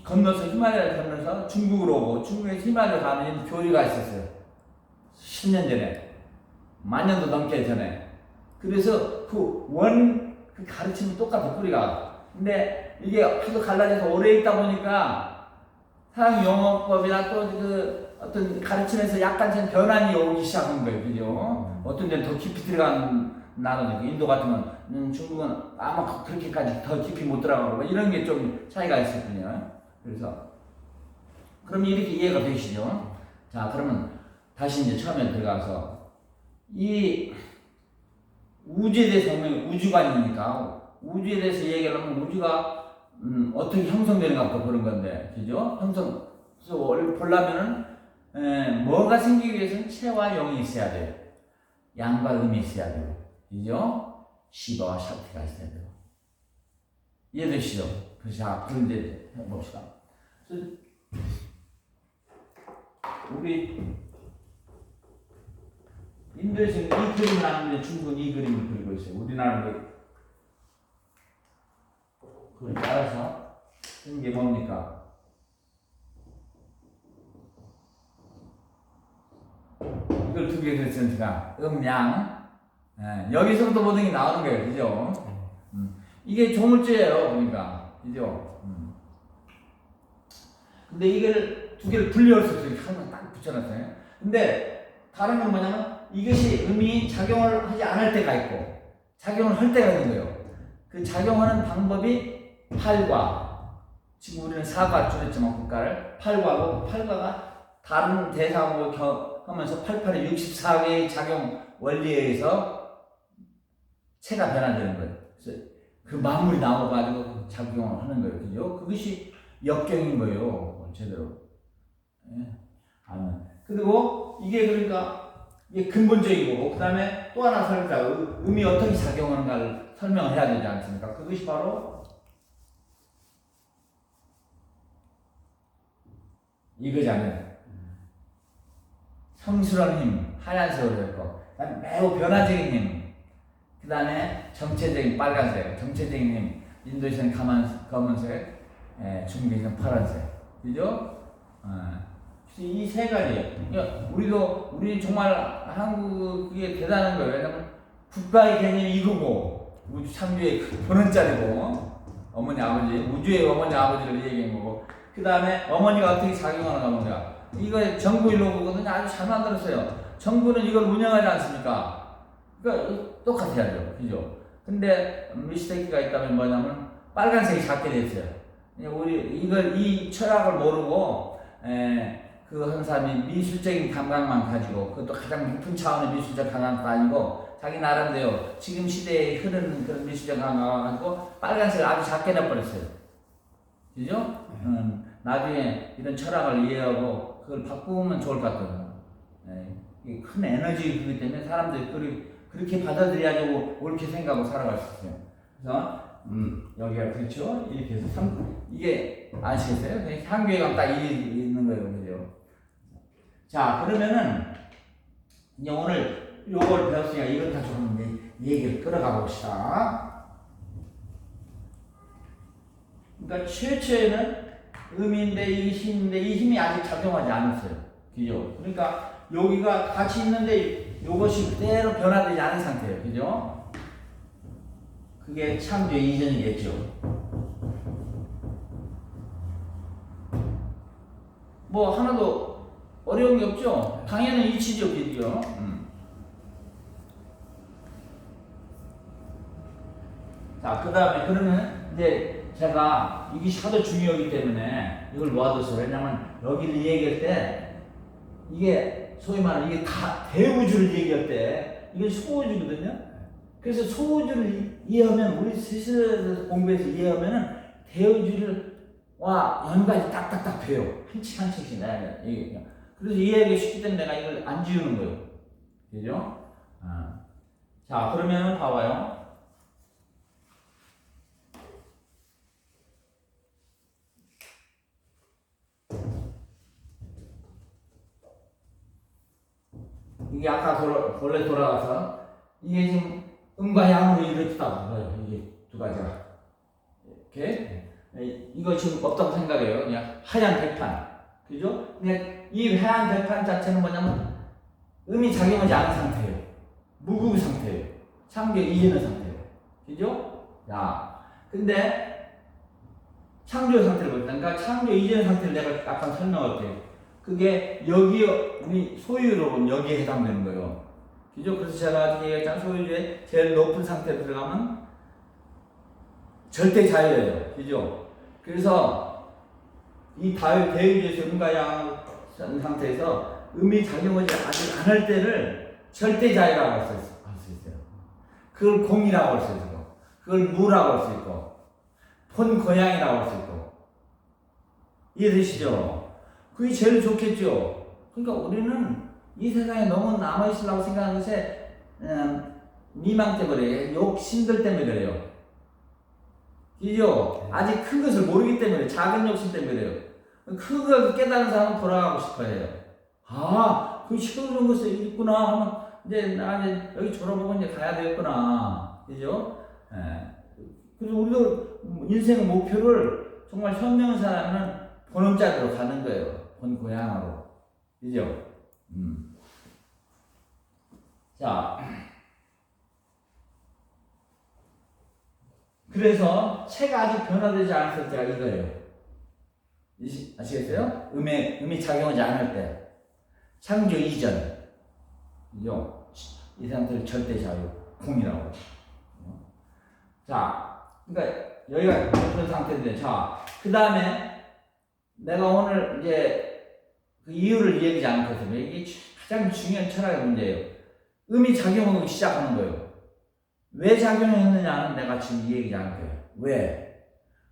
건너서 히말라야를 건너서 중국으로 오고, 중국에서 히말라야 가는 교류가 있었어요. 10년 전에, 만 년도 넘게 전에. 그래서 그 가르침이 똑같아, 뿌리가. 근데 이게 하도 갈라져서 오래 있다 보니까 사용 용어법이나 또 그 어떤 가르침에서 약간 변환이 오기 시작한 거예요. 그죠? 어떤 데는 더 깊이 들어간 나눠지고, 인도 같으면 중국은 아마 그렇게까지 더 깊이 못 들어가고 이런 게 좀 차이가 있었군요. 그래서 그럼 이렇게 이해가 되시죠? 자, 그러면 다시 이제 처음에 들어가서 이 우주에 대해서 보면 우주관이니까 우주에 대해서 얘기를 하면 우주가 어떻게 형성되는가 보는 건데, 그죠? 그래서 보려면은 뭐가 생기기 위해서는 체와 영이 있어야 돼요. 양과 음이 있어야 돼요. 그죠? 시바와 샤티가 있어야 돼요. 이해되시죠? 그래서 자, 그런 데 해봅시다. 그래서 우리 인도에서는 이 그림을 하는데 중국은 이 그림을 그리고 있어요. 우리나라는 그걸 따라서 쓴 게 뭡니까? 이걸 두 개 그렸으니까 음양. 여기서부터 모든 게 나오는 거예요. 그죠? 이게 조물주예요. 보니까. 그죠? 근데 이걸 두 개를 분리할 수 있어요. 하나 딱 붙여놨어요. 근데 다른 건 뭐냐면 이것이 음이 작용을 하지 않을 때가 있고 작용을 할 때가 있는 거예요. 그 작용하는 방법이 팔과, 지금 우리는 사과 줄였지만 국가를 팔과고, 팔과가 다른 대상으로 하면서 88의 64개의 작용 원리에 의해서 체가 변화되는 거예요. 그래서 그 만물이 나와가지고 작용을 하는 거예요. 그죠? 그것이 역경인 거예요. 제대로. 예. 그리고 이게 그러니까 이게 근본적이고, 그 다음에 또 하나 설명자, 음이 어떻게 작용하는가를 설명을 해야 되지 않습니까? 그것이 바로 이거잖아요. 성스러운 힘, 하얀색으로 했고, 매우 변화적인 힘, 그 다음에 정체적인 빨간색, 정체적인 힘, 인도에서는 검은색, 중국에서는 파란색, 그죠? 이 세 가지. 그러니까 우리 정말 한국이 대단한 거예요. 왜냐면 국가의 개념이 이거고, 우주 창조의 근원자리고, 어머니 아버지, 우주의 어머니 아버지를 얘기한 거고, 그 다음에 어머니가 어떻게 작용하는가 뭔가. 이거 정부일로거든요. 아주 잘 만들었어요. 정부는 이걸 운영하지 않습니까? 그러니까 똑같아야죠. 그죠? 근데 미스테이크가 있다면 뭐냐면 빨간색이 작게 됐어요. 이 철학을 모르고, 그 한 사람이 미술적인 감각만 가지고, 그것도 가장 높은 차원의 미술적 감각도 아니고, 자기 나름대로 지금 시대에 흐르는 그런 미술적 감각을 가지고, 빨간색을 아주 작게 내버렸어요. 그죠? 나중에 이런 철학을 이해하고, 그걸 바꾸면 좋을 것 같아요. 큰 에너지이기 때문에 사람들이 그렇게 받아들여야지 옳게 생각하고 살아갈 수 있어요. 그래서, 여기가 그렇죠? 이렇게 해서 이게 아시겠어요? 향교회가 딱 있는 거예요. 그죠? 자, 그러면은, 이제 오늘 요걸 배웠으니까 이걸 다 좀 얘기를 끌어가 봅시다. 그러니까 최초에는 의미인데 이 힘이 아직 작용하지 않았어요. 그죠? 그러니까 여기가 같이 있는데 이것이 그대로 변화되지 않은 상태예요. 그죠? 그게 창조 이전이겠죠. 뭐 하나도 어려운 게 없죠. 당연히 이치죠. 그죠? 자, 그 다음에 그러면 이제 제가 이게 하도 중요하기 때문에 이걸 모아뒀어요. 왜냐면 여기를 얘기할 때 이게 소위 말하는 이게 다 대우주를 얘기할 때 이게 소우주거든요. 그래서 소우주를 이해하면 우리 스스로 공부해서 이해하면은 대우주를와 연관이 딱딱딱 돼요. 한 치 한 치씩 나야 돼. 그래서 이해하기 쉽기 때문에 내가 이걸 안 지우는 거예요. 그죠? 자, 그러면 봐봐요. 이게 아까 본래 돌아가서 이게 지금 음과 양으로 이렇다고 봐요. 이게 두 가지가 이렇게 이거 지금 없다고 생각해요. 그냥 하얀 백판, 그죠? 근데 이 하얀 백판 자체는 뭐냐면 음이 작용하지 않은 상태예요. 무구 상태예요. 창조 이전의 상태예요. 그죠? 야, 근데 창조 상태를 볼 때, 그러니까 창조 이전의 상태를 내가 약간 설명할게요. 그게 여기 우리 소유로 보면 여기에 해당되는 거예요. 그죠? 그래서 제가 얘기했잖아요. 소유주의 제일 높은 상태로 들어가면 절대 자유예요. 그죠? 그래서 이 대유주에서 음과 양 상태에서 음이 작용하지 않을 때를 절대 자유라고 할 수 있어요. 그걸 공이라고 할 수 있고, 그걸 무라고 할 수 있고, 본고양이라고 할 수 있고. 이해되시죠? 그게 제일 좋겠죠. 그러니까 우리는 이 세상에 너무 남아있으려고 생각하는 것에 미망 때문에 그래요. 욕심들 때문에 그래요. 그죠? 아직 큰 것을 모르기 때문에 작은 욕심 때문에 그래요. 큰 걸 깨달은 사람은 돌아가고 싶어 해요. 그 시끄러운 것이 있구나 하면 이제 나 이제 여기 졸업하고 이제 가야 되겠구나. 그죠? 그래서 우리도 인생의 목표를 정말 현명한 사람은 본원자리로 가는 거예요. 본 고향으로. 그죠? 자. 그래서 체가 아직 변화되지 않았을 때가 이거예요. 아시겠어요? 음이 작용하지 않을 때. 창조 이전. 그죠? 이 상태를 절대 자유. 공이라고. 자. 그러니까 여기가 그런 상태인데, 자. 그 다음에 내가 오늘 이제 그 이유를 얘기하지 않거든요. 이게 가장 중요한 철학의 문제예요. 음이 작용하기 시작하는 거예요. 왜 작용했느냐는 내가 지금 얘기하지 않을 거예요.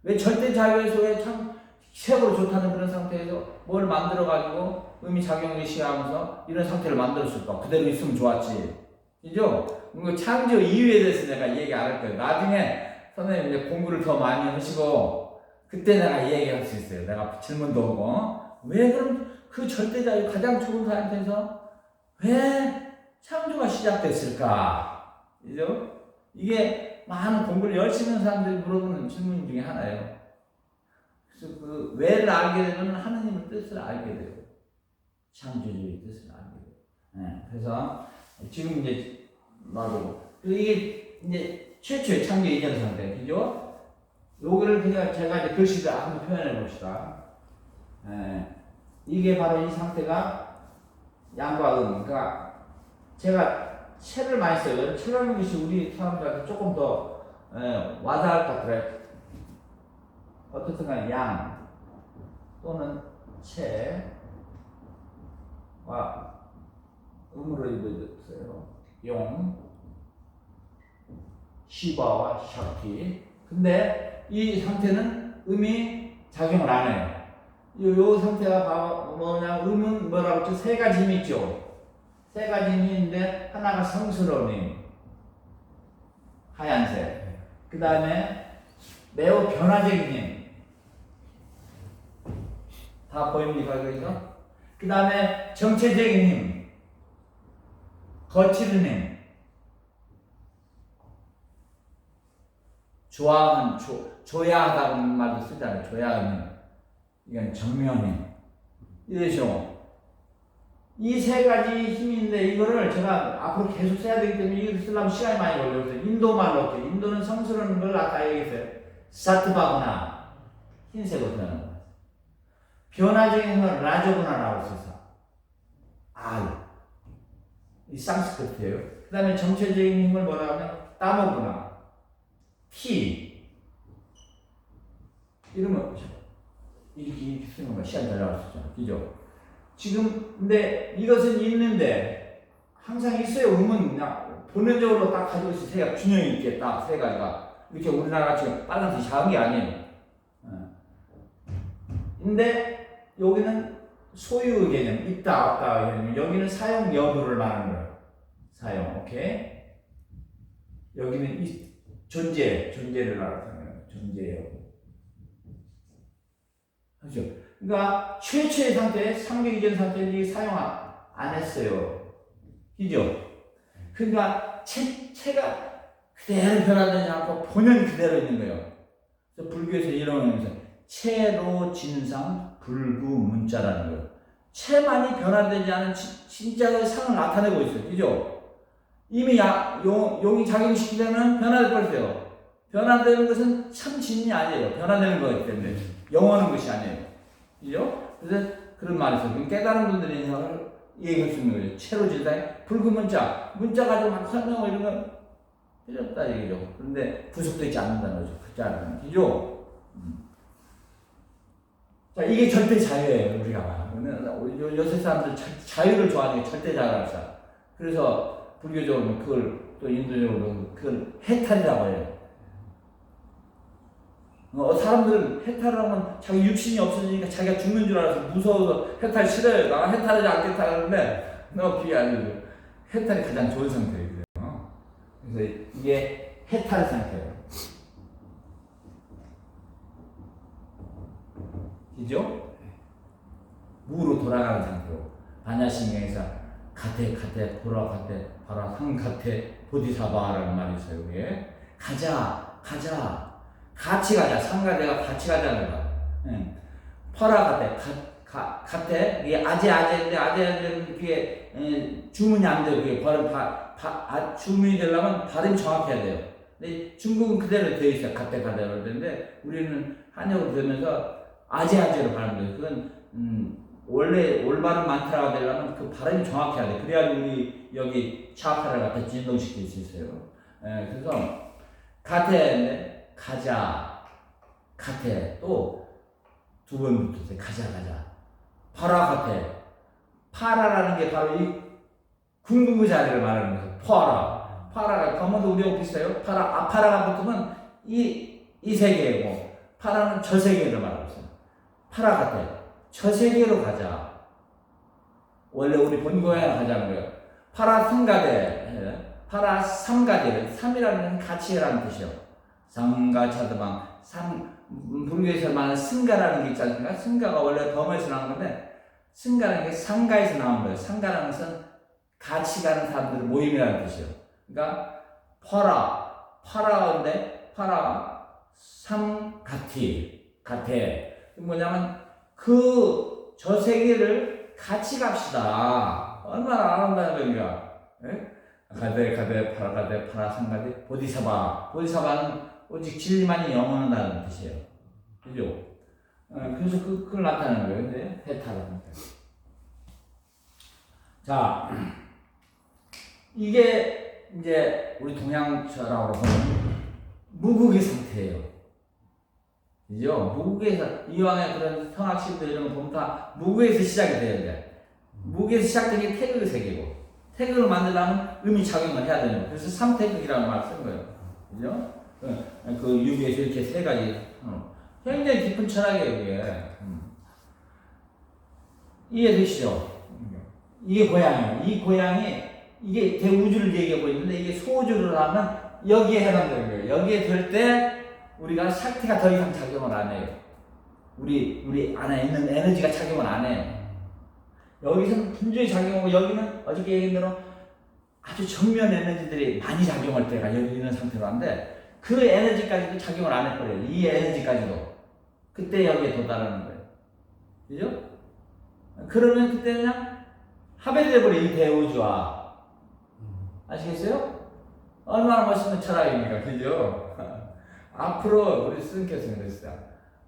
왜 절대 자유에서 왜 참 최고로 좋다는 그런 상태에서 뭘 만들어가지고 음이 작용하기 시작하면서 이런 상태를 만들었을까? 그대로 있으면 좋았지. 그죠? 그 창조 이유에 대해서 내가 얘기 안 할 거예요. 나중에 선생님 이제 공부를 더 많이 하시고 그때 내가 얘기할 수 있어요. 내가 질문도 하고. 왜 그럼 그 절대자유 가장 좋은 상태에서 왜 창조가 시작됐을까? 그죠? 이게 많은 공부를 열심히 하는 사람들이 물어보는 질문 중에 하나예요. 그래서 그 왜를 알게 되면 하느님의 뜻을 알게 돼요. 창조주의 뜻을 알게 돼요. 예, 그래서 지금 이제 나도 이게 이제 최초의 창조 이전 상태, 그죠? 요거를 그냥 제가 이제 글씨를 한번 표현해 봅시다. 예, 이게 바로 이 상태가 양과 음. 그러니까 제가 채를 많이 써요. 채라는 것이 우리 사람들한테 조금 더 와닿을 것 같더라고요. 어떻든 간에 양 또는 채와 음으로 이루어졌어요. 용, 시바와 샤키. 근데 이 상태는 음이 작용을 안 해요. 요 상태가 뭐냐, 음은 뭐라고 했죠? 세 가지 힘이 있죠. 세 가지 힘이 있는데, 하나가 성스러운 힘, 하얀색. 그 다음에 매우 변화적인 힘. 다 보입니까, 여기서? 그 다음에 정체적인 힘, 거칠은 힘. 조야하다는 말도 쓰잖아요. 조야하는. 이건 정면힘. 이래죠. 이 세 가지 힘인데, 이거를 제가 앞으로 계속 써야 되기 때문에 이걸 쓰려면 시간이 많이 걸려요. 인도말로 없죠. 인도는 성스러운 걸 아까 얘기했어요. 사트바구나. 흰색으로 표현하는 거예요. 변화적인 건 라조구나라고 써서. 이 상스크트예요. 그 다음에 정체적인 힘을 뭐라 하면 따모구나. T. 이러면 이렇게 쓰는 거야. 시간 잘 나왔었잖아. 그죠? 지금, 근데 이것은 있는데, 항상 있어요. 음은 그냥 본능적으로 딱 가지고 있어요. 세가 균형이 있게 딱 세 가지가. 이렇게 우리나라 지금 빨간색이 작은 게 아니에요. 근데 여기는 소유 개념, 있다, 없다 개념. 여기는 사용 여부를 말하는 거예요. 사용, 오케이? 여기는 존재를 말하는 거예요. 존재 여부. 그죠? 그러니까 최초의 상태, 상계 이전 상태는 이 사용 안 했어요. 그죠? 그러니까 체가 그대로 변화되지 않고 본연이 그대로 있는 거예요. 그래서 불교에서 이런 의미에서 체로 진상 불구 문자라는 거예요. 체만이 변화되지 않은 진짜의 상을 나타내고 있어요. 그죠? 이미 용이 작용시키려면 변화될 뻔했어요. 변화되는 것은 참 진이 아니에요. 변화되는 거기 때문에. 영원한 것이 아니에요. 그죠? 그래서 그런 말이 있어요. 깨달은 분들이 얘기할 수 있는 거예요. 체로 진상에 붉은 문자 가지고 막 설명하고 이런 건 필요 없다 얘기죠. 그런데 부속되지 않는다는 거죠. 그렇지 않으면. 그죠? 자, 이게 절대 자유예요, 우리가. 요새 사람들 자유를 좋아하는 게 절대 자유라서. 그래서 불교적으로는 그걸, 또 인도적으로는 그걸 해탈이라고 해요. 사람들은 해탈을 하면 자기 육신이 없어지니까 자기가 죽는 줄 알아서 무서워서 해탈 싫어요. 나 해탈하지 않겠다 하는데, 너 그게 아니고, 해탈이 가장 좋은 상태예요. 그래서 이게 해탈 상태예요. 그죠? 무로 돌아가는 상태로. 반야신경에서 가테, 보라, 바라, 상, 보디사바라는 말이 있어요. 여기에. 가자. 같이 가자. 상가대가 같이 가자는 거야. 파라 가테, 이게 아재인데, 아재는 그게, 주문이 안 돼요. 그게 주문이 되려면 발음이 정확해야 돼요. 근데 중국은 그대로 되어 있어요. 가테로 되는데, 우리는 한역으로 되면서 아재로 발음돼요. 그건, 원래 올바른 만트라가 되려면 그 발음이 정확해야 돼. 그래야 우리 여기 차파를 갖다 진동시킬 수 있어요. 그래서, 가테인데, 가테 또 두 번 붙었어요. 가자. 파라라는 게 바로 이 궁극의 자리를 말하는 거예요. 파라가 검은도 우리하고 비슷해요. 아파라가 붙으면 이 세계고, 파라는 저 세계를 말하고 있어요. 파라가테 저 세계로 가자. 원래 우리 본고향을 가자는 거예요. 파라삼가대, 삼이라는 가치라는 뜻이요. 상가차드방, 불교에서 말하는 승가라는 게 있지 않습니까? 승가가 원래 범에서 나온 건데, 승가라는 게 상가에서 나온 거예요. 상가라는 것은 같이 가는 사람들의 모임이라는 뜻이에요. 그러니까, 파라인데, 가테. 뭐냐면, 저 세계를 같이 갑시다. 얼마나 아름다운 거야. 가대 파라 상가대 보디사바는 오직 진리만이 영원하다는 뜻이에요. 그죠? 그래서 그걸 나타내는 거예요. 근데 해탈하는 거예요. 자, 이게 이제 우리 동양 철학으로 보면 무국의 상태예요. 그죠? 무국에서 이왕의 그런 성학식도 이런 거 보면 다 무국에서 시작이 돼야 돼. 무국에서 시작된 게 태극의 세계고, 태극을 만들려면 음이 작용을 해야 되는 거예요. 그래서 삼태극이라는 말을 쓴 거예요. 그죠? 그 유비에서 이렇게 세 가지. 굉장히 깊은 철학이에요, 이게. 이해되시죠? 이게 고양이에요. 이 고양이, 이게 대우주를 얘기하고 있는데, 이게 소주를 하면 여기에 해당되는 거예요. 여기에 들 때, 우리가 샥티가 더 이상 작용을 안 해요. 우리 안에 있는 에너지가 작용을 안 해요. 여기서는 분주히 작용하고, 여기는 어저께 얘기한 대로 아주 정면 에너지들이 많이 작용할 때가 여기 있는 상태로 한데, 그 에너지까지도 작용을 안 해버려요. 이 에너지까지도. 그때 여기에 도달하는 거예요. 그죠? 그러면 그때 그냥 합해져버려, 이 대우주와. 아시겠어요? 얼마나 멋있는 철학입니까? 그죠? 앞으로, 우리 스승께서는 그랬어요.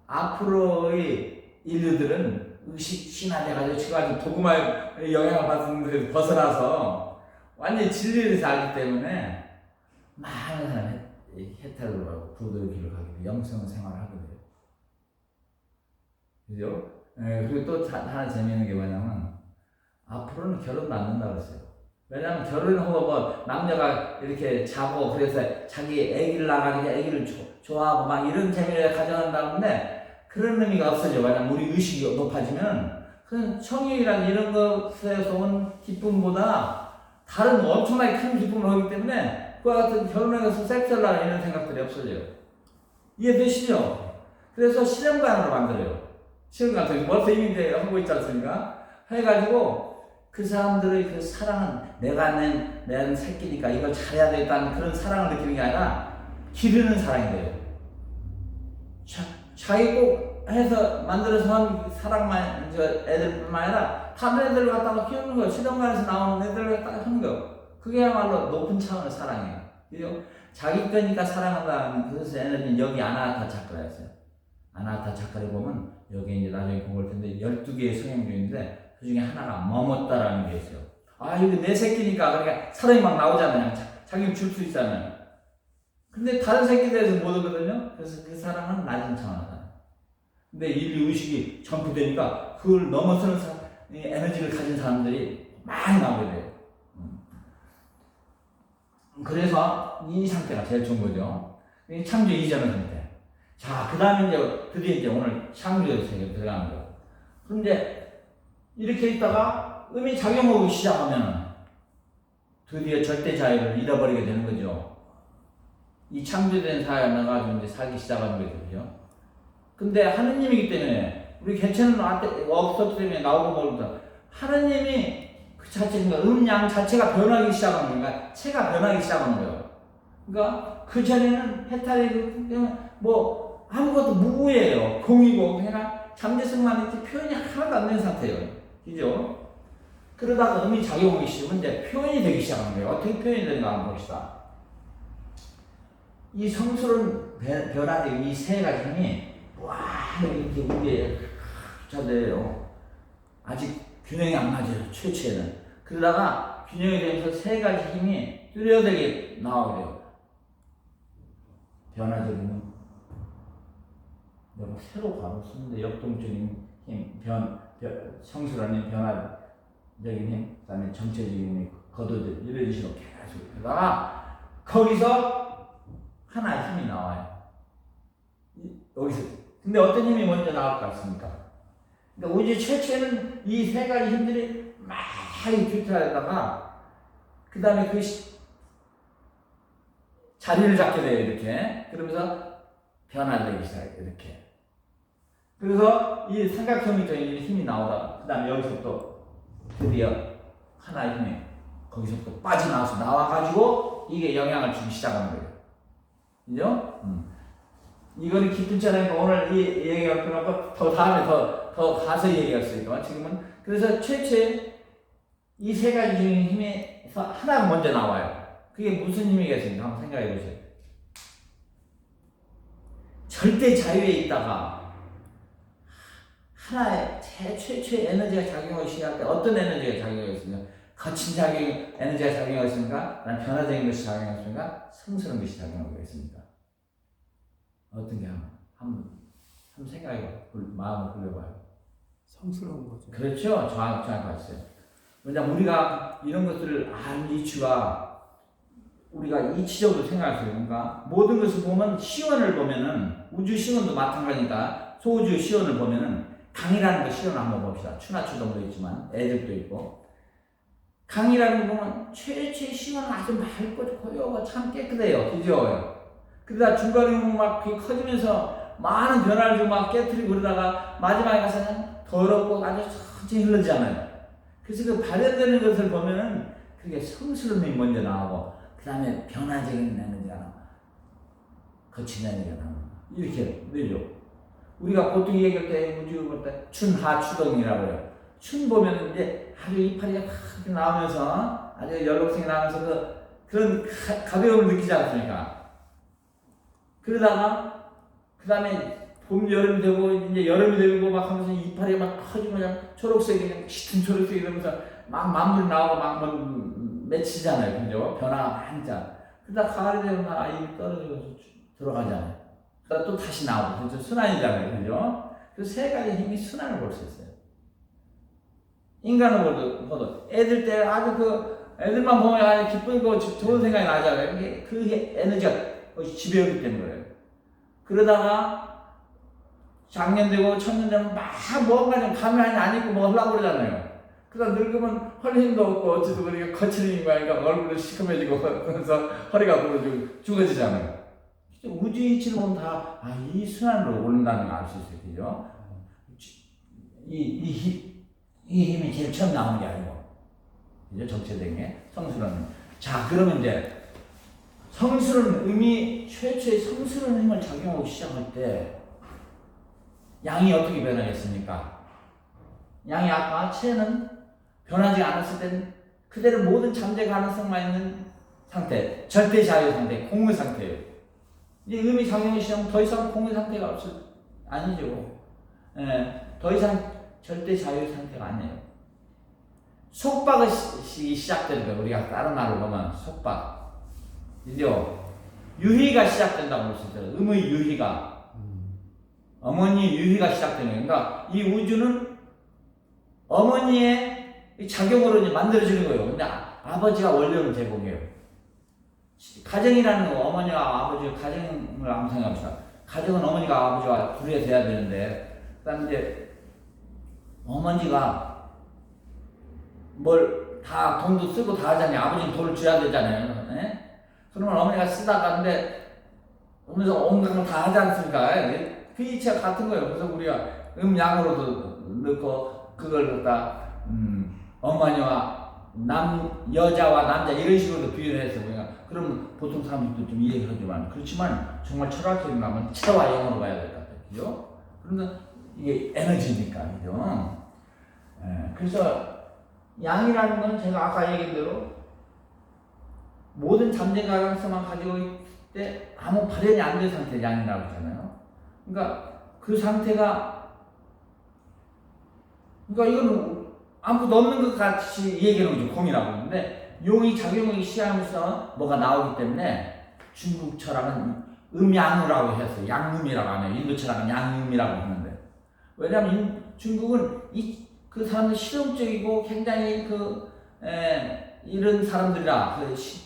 앞으로의 인류들은 의식 신화돼가지고 지금 도구마의 영향을 받는 데서 벗어나서 완전히 진리를 알기 때문에 많은 사람이 해탈을 하고 부도의 길을 가게 돼요. 영성 생활을 하게 돼요. 그죠? 그리고 또 하나 재미있는 게 뭐냐면 앞으로는 결혼도 안 된다고 했어요. 왜냐면 결혼하고 뭐 남녀가 이렇게 자고 그래서 자기 애기를 낳아가지고 애기를 좋아하고 막 이런 재미를 가져간다는데 그런 의미가 없어져. 왜냐면 우리 의식이 높아지면 그런 성욕이란 이런 것에서 온 기쁨보다 다른 엄청나게 큰 기쁨을 하기 때문에 그와 같은 결혼에 가서 섹스하려는 이런 생각들이 없어져요. 이해되시죠? 그래서 실현관으로 만들어요. 실현관, 벌써 이미 이제 하고 있지 않습니까? 해가지고 그 사람들의 그 사랑은 내가 낸 새끼니까 이걸 잘해야 되겠다는 그런 사랑을 느끼는 게 아니라 기르는 사랑이 돼요. 자기 꼭 해서 만들어서 한 사랑만, 애들뿐만 아니라 다른 애들을 갖다가 키우는 거예요. 실현관에서 나오는 애들을 갖다가 하는 거예요. 그게야말로 높은 차원의 사랑이에요. 그죠? 자기 거니까 사랑한다는 그것의 에너지는 여기 아나하타 차크라였어요. 아나하타 차크를 보면 여기 이제 나중에 볼 텐데 12개의 성향중인데 그 중에 하나가 머뭇다라는 게 있어요. 아, 이거 내 새끼니까 그러니까 사랑이 막 나오잖아요. 자기 줄 수 있잖아요. 근데 다른 새끼들에서 못 오거든요. 그래서 그 사랑은 낮은 차원이다. 근데 인류 의식이 점프되니까 그걸 넘어서는 에너지를 가진 사람들이 많이 나오게 돼요. 그래서 이 상태가 제일 좋은 거죠. 창조 이전의 상태. 자, 그 다음에 이제 드디어 이제 오늘 창조의 세계로 들어가는 거예요. 그런데 이렇게 있다가 음이 작용하기 시작하면 드디어 절대 자유를 잃어버리게 되는 거죠. 이 창조된 사회에 나가지고 이제 살기 시작하는 거죠. 그죠? 근데 하느님이기 때문에 우리 개체는 없었기 때문에 나오고 모르다. 하느님이 그 자체가 음양 자체가 변하기 시작하는 거니까 체가 변하기 시작하는 거예요. 그러니까 그 전에는 해탈이 뭐 아무것도 무구예요. 공이고 그냥 잠재성만 있지 표현이 하나도 안 된 상태예요. 그죠? 그러다가 음이 작용하기 시작하면 이제 표현이 되기 시작하는 거예요. 어떻게 표현이 되는가 한번 봅시다. 이 성스러운 변화된 이 세 가지 힘이 와 이렇게 우리의 자들요. 아직 균형이 안 맞아요. 최초에는. 그러다가 균형이 되면서 세 가지 힘이 뚜렷하게 나오게 돼요. 변화적인 내가 새로 바로 쓰는데 역동적인 힘, 성스러운 힘, 변화적인 힘, 그 다음에 정체적인 힘이 거둬들 이런 식으로 계속 그러다가 거기서 하나의 힘이 나와요. 여기서. 근데 어떤 힘이 먼저 나올 것 같습니까? 그러니까 우주 최초에는 이 세 가지 힘들이 막 규탄하다가 그 다음에 그 자리를 잡게 돼요. 이렇게. 그러면서 변화되기 시작해요. 이렇게. 그래서 이 삼각형이 힘이 나오다가 그 다음에 여기서 또 드디어 하나의 힘이 거기서 또 빠져나와서 나와가지고 이게 영향을 주기 시작하는 거예요. 그죠? 이거는 깊은 차라니까 오늘 이 얘기가 끝나고 더 다음에 더 더 가서 얘기했으니까 지금은 그래서 최초의 이 세 가지 중에 힘에서 하나가 먼저 나와요. 그게 무슨 힘이겠습니까? 한번 생각해 보세요. 절대 자유에 있다가 하나의 최초의 에너지가 작용하기 시작할 때 어떤 에너지가 작용하겠습니까? 거친 에너지가 작용하겠습니까? 변화적인 것이 작용하겠습니까? 성스러운 것이 작용하겠습니까? 어떤 게 한번 생각해봐. 마음을 굴려봐요. 성스러운 거죠. 그렇죠. 정확히 봤어요. 왜냐면 우리가 이런 것들을 알 이치가 우리가 이치적으로 생각하세요. 그러니까 모든 것을 보면 시원을 보면은 우주 시원도 마찬가지니까 소우주 시원을 보면은 강이라는 거 시원 한번 봅시다. 추나추동도 있지만 애들도 있고 강이라는 거 보면 최초의 시원은 아주 맑고 고요하고 참 깨끗해요. 그죠? 그러다 중간에 보면 막 커지면서 많은 변화를 좀 막 깨트리고 그러다가 마지막에 가서는 더럽고 아주 천천히 흐르잖아요. 그래서 그 발현되는 것을 보면은 그게 성스러움이 먼저 나오고 그 다음에 변화적인 에너지가 나와. 거친 에너지가 나와. 이렇게 되죠. 우리가 보통 얘기할 때 우주 볼 때 춘하추동이라고 해요. 춘 보면 이제 아주 이파리가 확 나오면서 아주 연록성이 나면서 그런 가벼움을 느끼지 않습니까? 그러다가 그 다음에 봄, 여름이 되고 이제 여름이 되고 막 하면서 이파리가 막 커지고 그냥 초록색이 그냥 짙은 초록색이 되면서 막 만물이 나오고 막 맺히잖아요. 그죠? 변화가 많잖아. 그러다 가을이 되면 이 떨어지고 들어가잖아요. 그러다 또 다시 나오고 그죠? 순환이잖아요. 그죠? 그 세 가지 힘이 순환을 볼 수 있어요. 인간을 보도 애들 때 아주 애들만 보면 아주 기쁘고 좋은 생각이 나잖아요. 그 에너지가 지배하기 때문에 그러다가 작년 되고 천년 되면 막 뭔가 좀 가면이 안 입고 뭐 하려고 그러잖아요. 그러다 늙으면 헐 힘도 없고 어찌도 그렇게 거칠은 거니까 얼굴도 시커매지고 그래서 허리가 부러지고 죽어지잖아요. 우주 이치를 보면 다 이 순환으로 오른다는 걸 알 수 있어요. 그죠? 이 힘이 제일 처음 나오는 게 아니고 이제 정체된 게 성스러운. 자, 그러면 이제 성스러운 의미 최초의 성스러운 힘을 작용하기 시작할 때 양이 어떻게 변하겠습니까? 양이 아까 체는 변하지 않았을 때는 그대로 모든 잠재 가능성만 있는 상태, 절대 자유 상태, 공의 상태예요. 이제 의미 작용이 시작하면 더 이상 공의 상태가 아니죠. 더 이상 절대 자유 상태가 아니에요. 속박이 시작되는 거예요. 우리가 다른 말로 보면 속박. 그죠? 유희가 시작된다고 볼 수 있어요. 의의 유희가. 어머니 유희가 시작되는 거예요. 그러니까 이 우주는 어머니의 작용으로 이제 만들어지는 거예요. 근데 아버지가 원료를 제공해요. 가정이라는 거, 어머니와 아버지 가정을 한번 생각합시다. 가정은 어머니가 아버지와 둘이 돼야 되는데, 그 다음에 이제 어머니가 뭘 다 돈도 쓰고 다 하잖아요. 아버지는 돈을 줘야 되잖아요. 네? 그러면 어머니가 쓰다가 근데 오면서 온갖 걸 다 하지 않습니까? 그 이치가 같은 거예요. 그래서 우리가 음양으로도 넣고 그걸 갖다 어머니와 여자와 남자 이런 식으로 비유를 해서 우리가 그러면 보통 사람들도 좀 이해를 하지만 그렇지만 정말 철학적인 가면 체와 영으로 가야 될 것 같아요. 그죠? 그러면 이게 에너지니까. 그죠? 그래서 양이라는 건 제가 아까 얘기한 대로 모든 잠재 가능성만 가지고 있을 때 아무 발현이 안 된 상태 양이라고 하잖아요. 그러니까 그 상태가 이거는 아무것도 없는 것 같이 얘기하는 거죠. 공이라고 하는데 용이 작용하기 시작하면서 뭐가 나오기 때문에 중국 철학은 음양이라고 해서 양음이라고 하네요. 인도 철학은 양음이라고 하는데 왜냐하면 중국은 그 사람들 실용적이고 굉장히 이런 사람들이라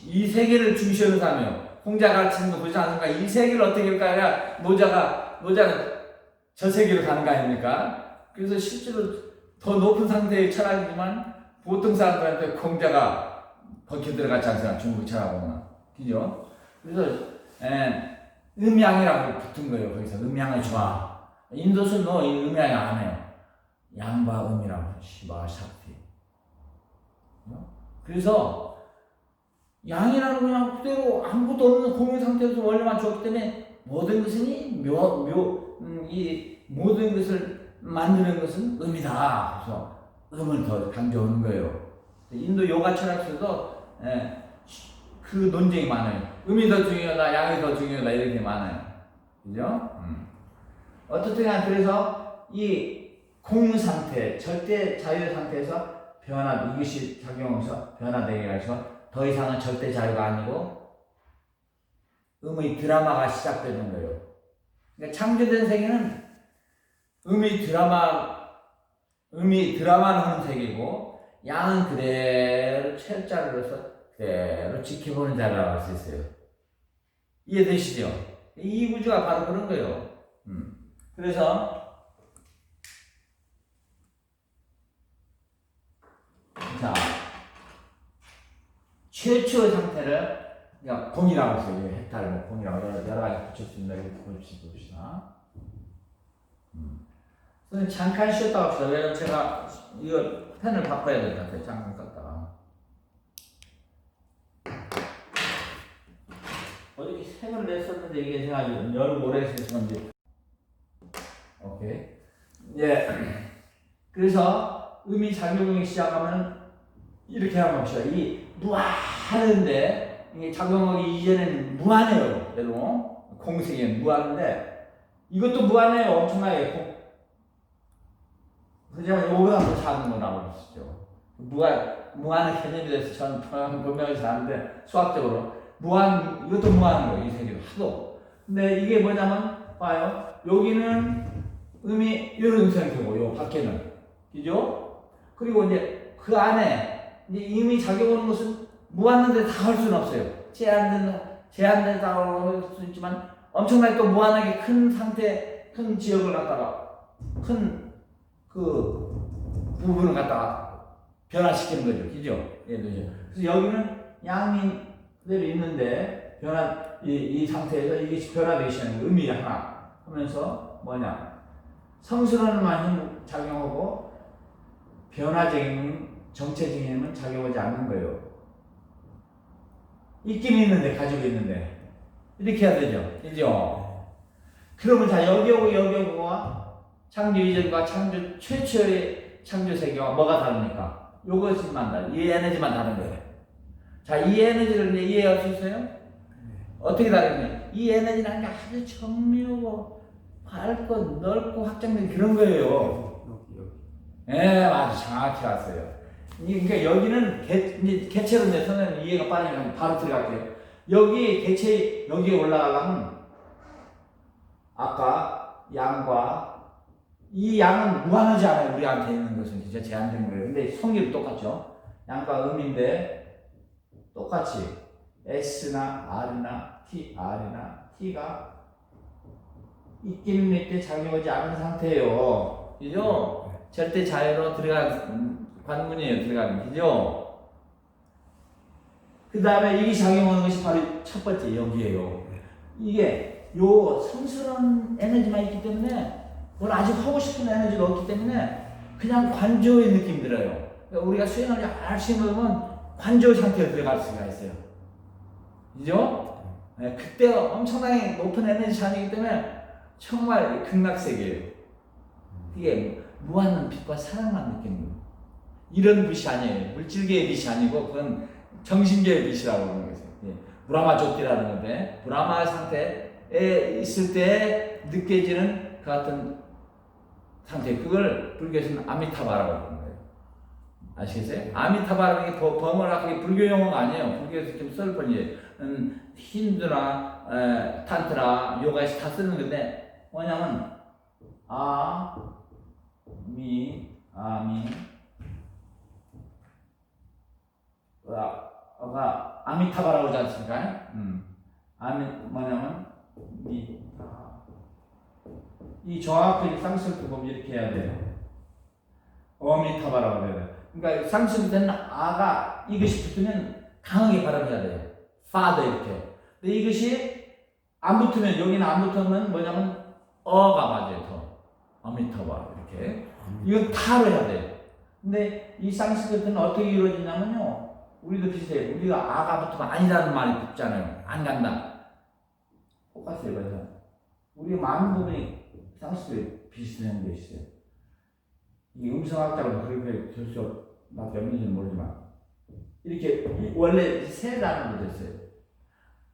이 세계를 중시하는 사람이에요. 공자 가르치는 거 보지 않습니까? 이 세계를 어떻게 할까? 노자는 저 세계로 가는 거 아닙니까? 그래서 실제로 더 높은 상태의 철학이지만 보통 사람들한테 공자가 벗겨 들어갔지 않습니까? 중국 철학은. 그죠? 그래서 음양이라고 붙은 거예요. 거기서 음양을 좋아. 인도는 이 음양이 안 해요. 양과 음이라고 시바 샤피. 그래서 양이라는 그냥 그대로 아무것도 없는 공유 상태에서 원래만 주었기 때문에 모든 것은 이 모든 것을 만드는 것은 음이다. 그래서 음을 더 강조하는 거예요. 인도 요가 철학에서도 그 논쟁이 많아요. 음이 더 중요하다, 양이 더 중요하다 이렇게 많아요. 그죠? 어떻든 간 그래서 이 공상태, 절대 자유 상태에서 변화, 이것이 작용해서 변화되게 해서 더 이상은 절대 자유가 아니고 음의 드라마가 시작되는 거예요. 그러니까 창조된 세계는 음이 드라마를 하는 세계고 양은 그대로 철자를 해서 그대로 지켜보는 자리라고 할 수 있어요. 이해되시죠? 이 구조가 바로 그런 거예요. 그래서 자 최초의 상태를 그냥 공이라고 했어요. 해탈, 뭐 공이라고 여러 가지 붙일 수 있는 이렇게 봅시다. 선생님 잠깐 쉬었다 갑시다. 왜냐면 제가 이거 펜을 바꿔야 될 것 같아요. 잠깐 껐다가. 어저께 색을 냈었는데 이게 제가 여름 오래 해서 그런지. 오케이. 예. 그래서 음이 작용이 시작하면 이렇게 하면 봅시다. 이 무한한데 이게 작용하기 이전에는 무한해요. 여러분 공생에는 무한한데 이것도 무한해요. 엄청나게. 그죠? 요거보다 더 작은 거라고 그러시죠. 무한의 개념이 돼서 전 분명히 잘하는데 수학적으로 이것도 무한한 거예요. 이 세계도 하도. 근데 이게 뭐냐면 봐요. 여기는 음이 이런 상태고 요 밖에는 그죠? 그리고 이제 그 안에 이제 음이 작용하는 것은 무한한데 다 할 수는 없어요. 제한된다고 할 수 있지만 엄청나게 또 무한하게 큰 상태, 큰 지역을 갖다가 큰 그 부분을 갖다가 변화시키는 거죠. 그죠? 그래서 여기는 양이 그대로 있는데 이 상태에서 이게 변화되기 시작하는 의미 하나 하면서 뭐냐? 성스러운만 힘 작용하고 변화적인 정체적인 힘은 작용하지 않는 거예요. 있긴 있는데 가지고 있는데 이렇게 해야 되죠. 그죠? 그러면 자 여기하고와 창조 이전과 창조 최초의 창조 세계와 뭐가 다릅니까? 요것만 다른, 이 에너지만 다른 거예요. 자, 이 에너지를 이제 이해할 수 있어요? 어떻게 다르냐? 이 에너지라는 게 아주 정밀하고 밝고 넓고 확장된 그런 거예요. 예, 아주 정확히 왔어요. 그러니까 여기는 이제 개체로 이제 선생님 이해가 빠르면 바로 들어갈게요. 여기 개체 여기에 올라가려면 아까 양과 이 양은 무한하지 않아요. 우리한테 있는 것은 진짜 제한된 거예요. 근데 성질은 똑같죠. 양과 음인데 똑같이 S나 R이나 T가 있기는 있되 작용하지 않은 상태예요. 그죠? 절대 자유로 들어간 관문이에요. 들어가는 그죠? 그 다음에 이 작용하는 것이 바로 첫 번째 여기에요. 이게 요 성스러운 에너지만 있기 때문에 뭘 아직 하고 싶은 에너지가 없기 때문에 그냥 관조의 느낌이 들어요. 그러니까 우리가 수행을 열심히 하면 관조 상태로 들어갈 수가 있어요. 그죠? 네, 그때 엄청나게 높은 에너지 잔이기 때문에 정말 극락세계예요. 그게 무한한 빛과 사랑만 느끼는 거예요. 이런 빛이 아니에요. 물질계의 빛이 아니고 그건 정신계의 빛이라고 하는 거죠. 예. 브라마 조티라는 건데 브라마 상태에 있을 때 느껴지는 그 같은 상태, 그걸 불교에서는 아미타바라고 하는 거예요. 아시겠어요? 아미타바라는 게 버멀하게 불교 용어가 아니에요. 불교에서 좀 쓸 뿐이에요. 힌두나 탄트라 요가에서 다 쓰는 건데 뭐냐면 아미타바라고 하지 않습니까? 뭐냐면 이 정확하게 상스크리트 보면 이렇게 해야 돼요. 어미타바라고 해야 돼요. 그러니까 상스크리트는 아가 이것이 붙으면 강하게 발음해야 돼요. father 이렇게. 근데 이것이 안 붙으면 여기는 안 붙으면 뭐냐면 어가 맞아요. 더 어미타바 이렇게. 이건 타로 해야 돼요. 근데 이 상스크리트는 어떻게 이루어지냐면요. 우리도 비슷해요. 우리가 아가 붙으면 아니라는 말이 붙잖아요. 안 간다. 똑같아요. 그래서 우리 많은 부분이 상스크리트 비슷한 게 있어요. 이 음성학자로 그렇게 될 수밖에 없는지는 모르지만 이렇게 원래 세 단어로 됐어요.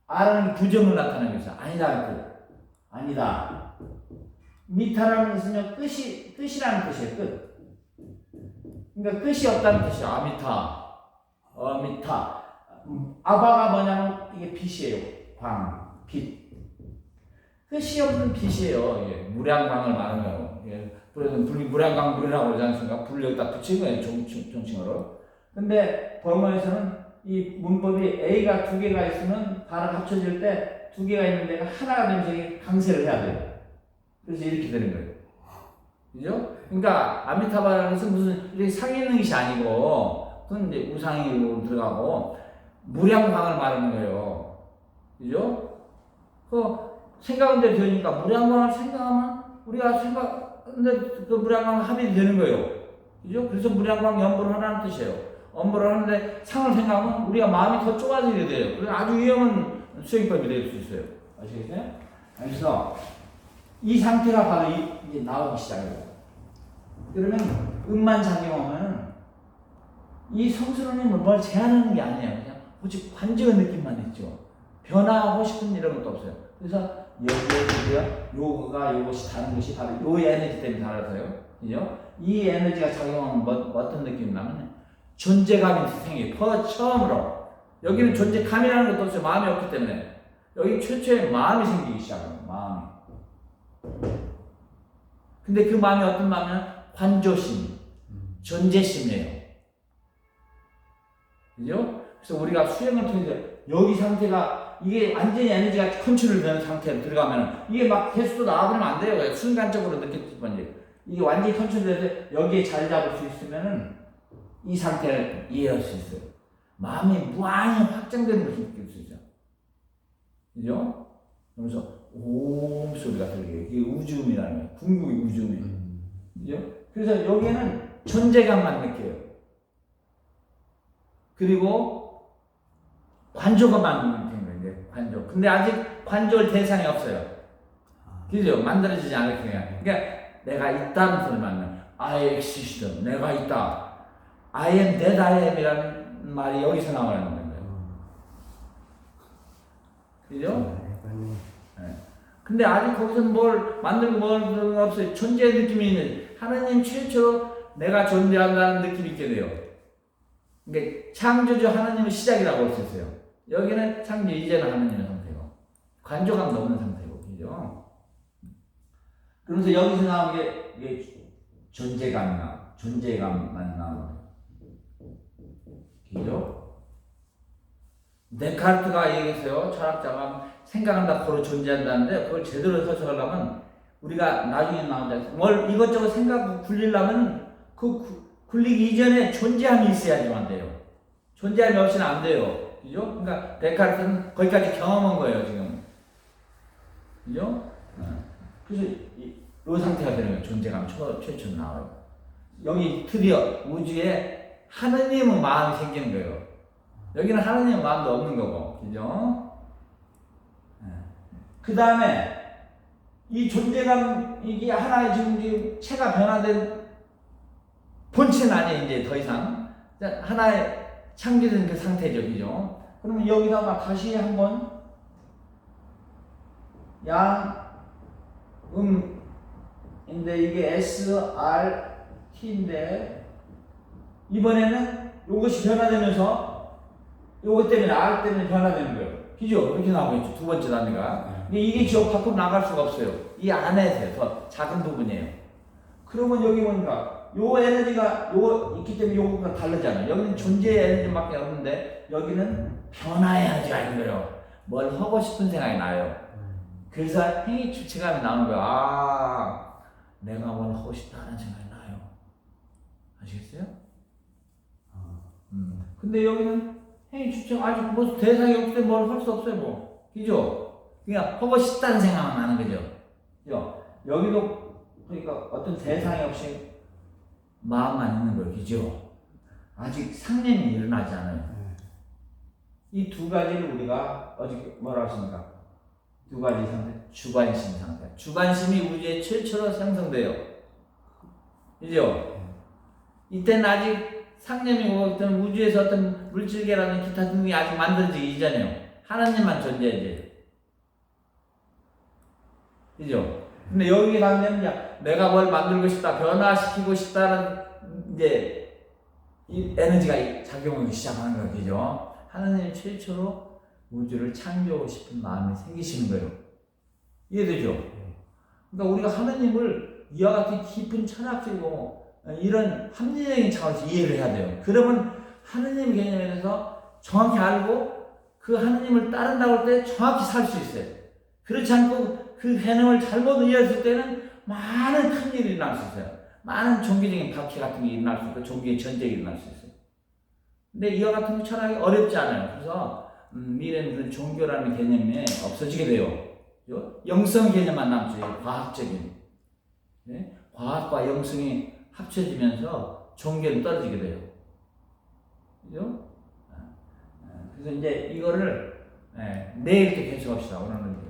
R은 부정을 나타내고 있어. 아니다. 아니다. 미타라는 것은요, 끝이라는 뜻이에요. 끝. 그러니까 끝이 없다는 뜻이야. 아미타, 어미타. 아바가 뭐냐면 이게 빛이에요. 광, 빛. 끝이 없는 빛이에요. 예, 무량광을 말하는 거예요. 예, 그래서 무량광 물이라고 그러지 않습니까? 불 여기다 붙인 거예요. 종칭어로. 근데 범어에서는 이 문법이 A가 두 개가 있으면 발을 합쳐질 때 두 개가 있는 데가 하나가 되면서 이게 강세를 해야 돼요. 그래서 이렇게 되는 거예요. 그죠? 그러니까 아미타바라는 것은 무슨 이렇게 상이 있는 것이 아니고 그건 이제 우상으로 들어가고 무량광을 말하는 거예요. 그죠? 그 생각한 대로 되니까 무량광을 생각하면 우리가 생각하는데 그 무량광 합이 되는 거예요. 그죠? 그래서 무량광 연보를 하라는 뜻이에요. 연보를 하는데 상을 생각하면 우리가 마음이 더 좁아지게 돼요. 그래서 아주 위험한 수행법이 될 수 있어요. 아시겠어요? 그래서 이 상태가 바로 이제 나오기 시작해요. 그러면 음만 작용하면 이 성스러움은 뭘 제한하는 게 아니에요. 그냥 오직 관직의 느낌만 있죠. 변화하고 싶은 이런 것도 없어요. 그래서 여기에 요거가 요것이 다른 것이 바로 요 에너지 때문에 달라서요. 그죠? 이 에너지가 작용하면 어떤 느낌이 나면 존재감이 생겨요. 처음으로. 여기는 존재감이라는 것도 없어요. 마음이 없기 때문에. 여기 최초의 마음이 생기기 시작해요. 마음이. 근데 그 마음이 어떤 마음이냐? 관조심, 존재심이에요. 그죠? 그래서 우리가 수행을 통해서 여기 상태가 이게 완전히 에너지가 컨트롤 되는 상태로 들어가면 이게 막 개수도 나와버리면 안 돼요. 순간적으로 느낄 뿐이에요. 이게 완전히 컨트롤 돼서 여기에 자리 잡을 수 있으면은 이 상태를 이해할 수 있어요. 마음이 무한히 확장되는 것을 느낄 수 있죠. 그죠? 그러면서 옴 소리가 들려요. 이게 우주음이라는 거예요. 궁극의 우주음이에요. 그죠? 그래서 여기에는 존재감만 느껴요. 그리고 관조감만 느끼는 거예요. 관조. 근데 아직 관조할 대상이 없어요. 그죠? 만들어지지 않았으니까. 그러니까 내가 있다는 소리만 하면 I exist. 내가 있다. I am that I am이라는 말이 여기서 나오는 거예요. 그죠? 네. 근데 아직 거기서 뭘 만들고 뭘 없어요. 존재의 느낌이 있는 하나님 최초로 내가 존재한다는 느낌이 있게 돼요. 그러니까 창조주 하나님의 시작이라고 할 수 있어요. 여기는 창조 이제는 하나님의 상태고 관조감도 없는 상태고, 그죠? 그러면서 여기서 나오는 게 이게 존재감만 나오는 거예요. 그죠? 데카르트가 얘기했어요. 철학자가 생각한다, 고로 존재한다는데 그걸 제대로 해석하려면 우리가 나중에 나온다. 뭘 이것저것 생각 굴리려면 그 굴리기 이전에 존재함이 있어야지만 돼요. 존재함이 없이는 안 돼요. 그죠? 그러니까 데카르트는 거기까지 경험한 거예요, 지금. 그죠? 그래서 이 상태가 되는 거예요. 존재감 최초로 나와요. 여기 드디어 우주에 하느님의 마음이 생기는 거예요. 여기는 하느님의 마음도 없는 거고, 그죠? 그 다음에 이 존재감, 이게 하나의 지금 체가 변화된 본체는 아니에요, 이제 더 이상. 하나의 창조된 그 상태죠, 그죠? 그러면 여기다가 다시 한번 인데 이게 SRT인데 이번에는 이것이 변화되면서 이것 때문에 R 때문에 변화되는 거예요. 그죠? 이렇게 나오고 있죠. 두 번째 단계가. 근데 이게 저 밖으로 나갈 수가 없어요. 이 안에 더 작은 부분이에요. 그러면 여기 보니까 요 에너지가 요 있기 때문에 요거가 다르잖아요. 여기는 존재의 에너지밖에 없는데 여기는 변화의 에너지가 있는 거예요. 뭘 하고 싶은 생각이 나요. 그래서 행위 주체감이 나오는 거예요. 아, 내가 뭘 하고 싶다는 생각이 나요. 아시겠어요? 근데 여기는 행위 주체가 아직 뭐 대상이 없기 때문에 뭘 할 수 없어요, 뭐. 그죠? 그냥 하고 싶다는 생각만 나는 거죠. 그죠? 여기도 그러니까 어떤 대상이 없이 마음만 있는 거예요. 그죠? 아직 상념이 일어나지 않아요. 이 두 가지를 우리가 어저께 뭐라고 했습니까? 두 가지 상태. 주관심 상태. 주관심이 우주의 최초로 생성돼요. 그죠? 이때는 아직 상념이고 어떤 우주에서 어떤 물질계라는 기타 등등이 아직 만들어지기 이전이에요. 하나님만 존재하지. 그죠? 근데 여기 가면 이제 내가 뭘 만들고 싶다, 변화시키고 싶다는 이제 이 에너지가 작용하기 시작하는 거죠. 하나님 최초로 우주를 창조하고 싶은 마음이 생기시는 거예요. 이해되죠? 그러니까 우리가 하나님을 이와 같은 깊은 철학적이고 이런 합리적인 차원에서 이해를 해야 돼요. 그러면 하나님 개념에 대해서 정확히 알고 그 하나님을 따른다고 할 때 정확히 살 수 있어요. 그렇지 않고 그 개념을 잘못 이해했을 때는 많은 큰일이 일어날 수 있어요. 많은 종교적인 박해 같은 게 일어날 수 있고 종교의 전쟁이 일어날 수 있어요. 근데 이와 같은 철학이 어렵지 않아요. 그래서 미래는 그 종교라는 개념이 없어지게 돼요. 그죠? 영성 개념만 남죠. 과학적인. 네? 과학과 영성이 합쳐지면서 종교는 떨어지게 돼요. 그죠? 그래서 이제 이거를 내일 또 계속합시다. 오늘은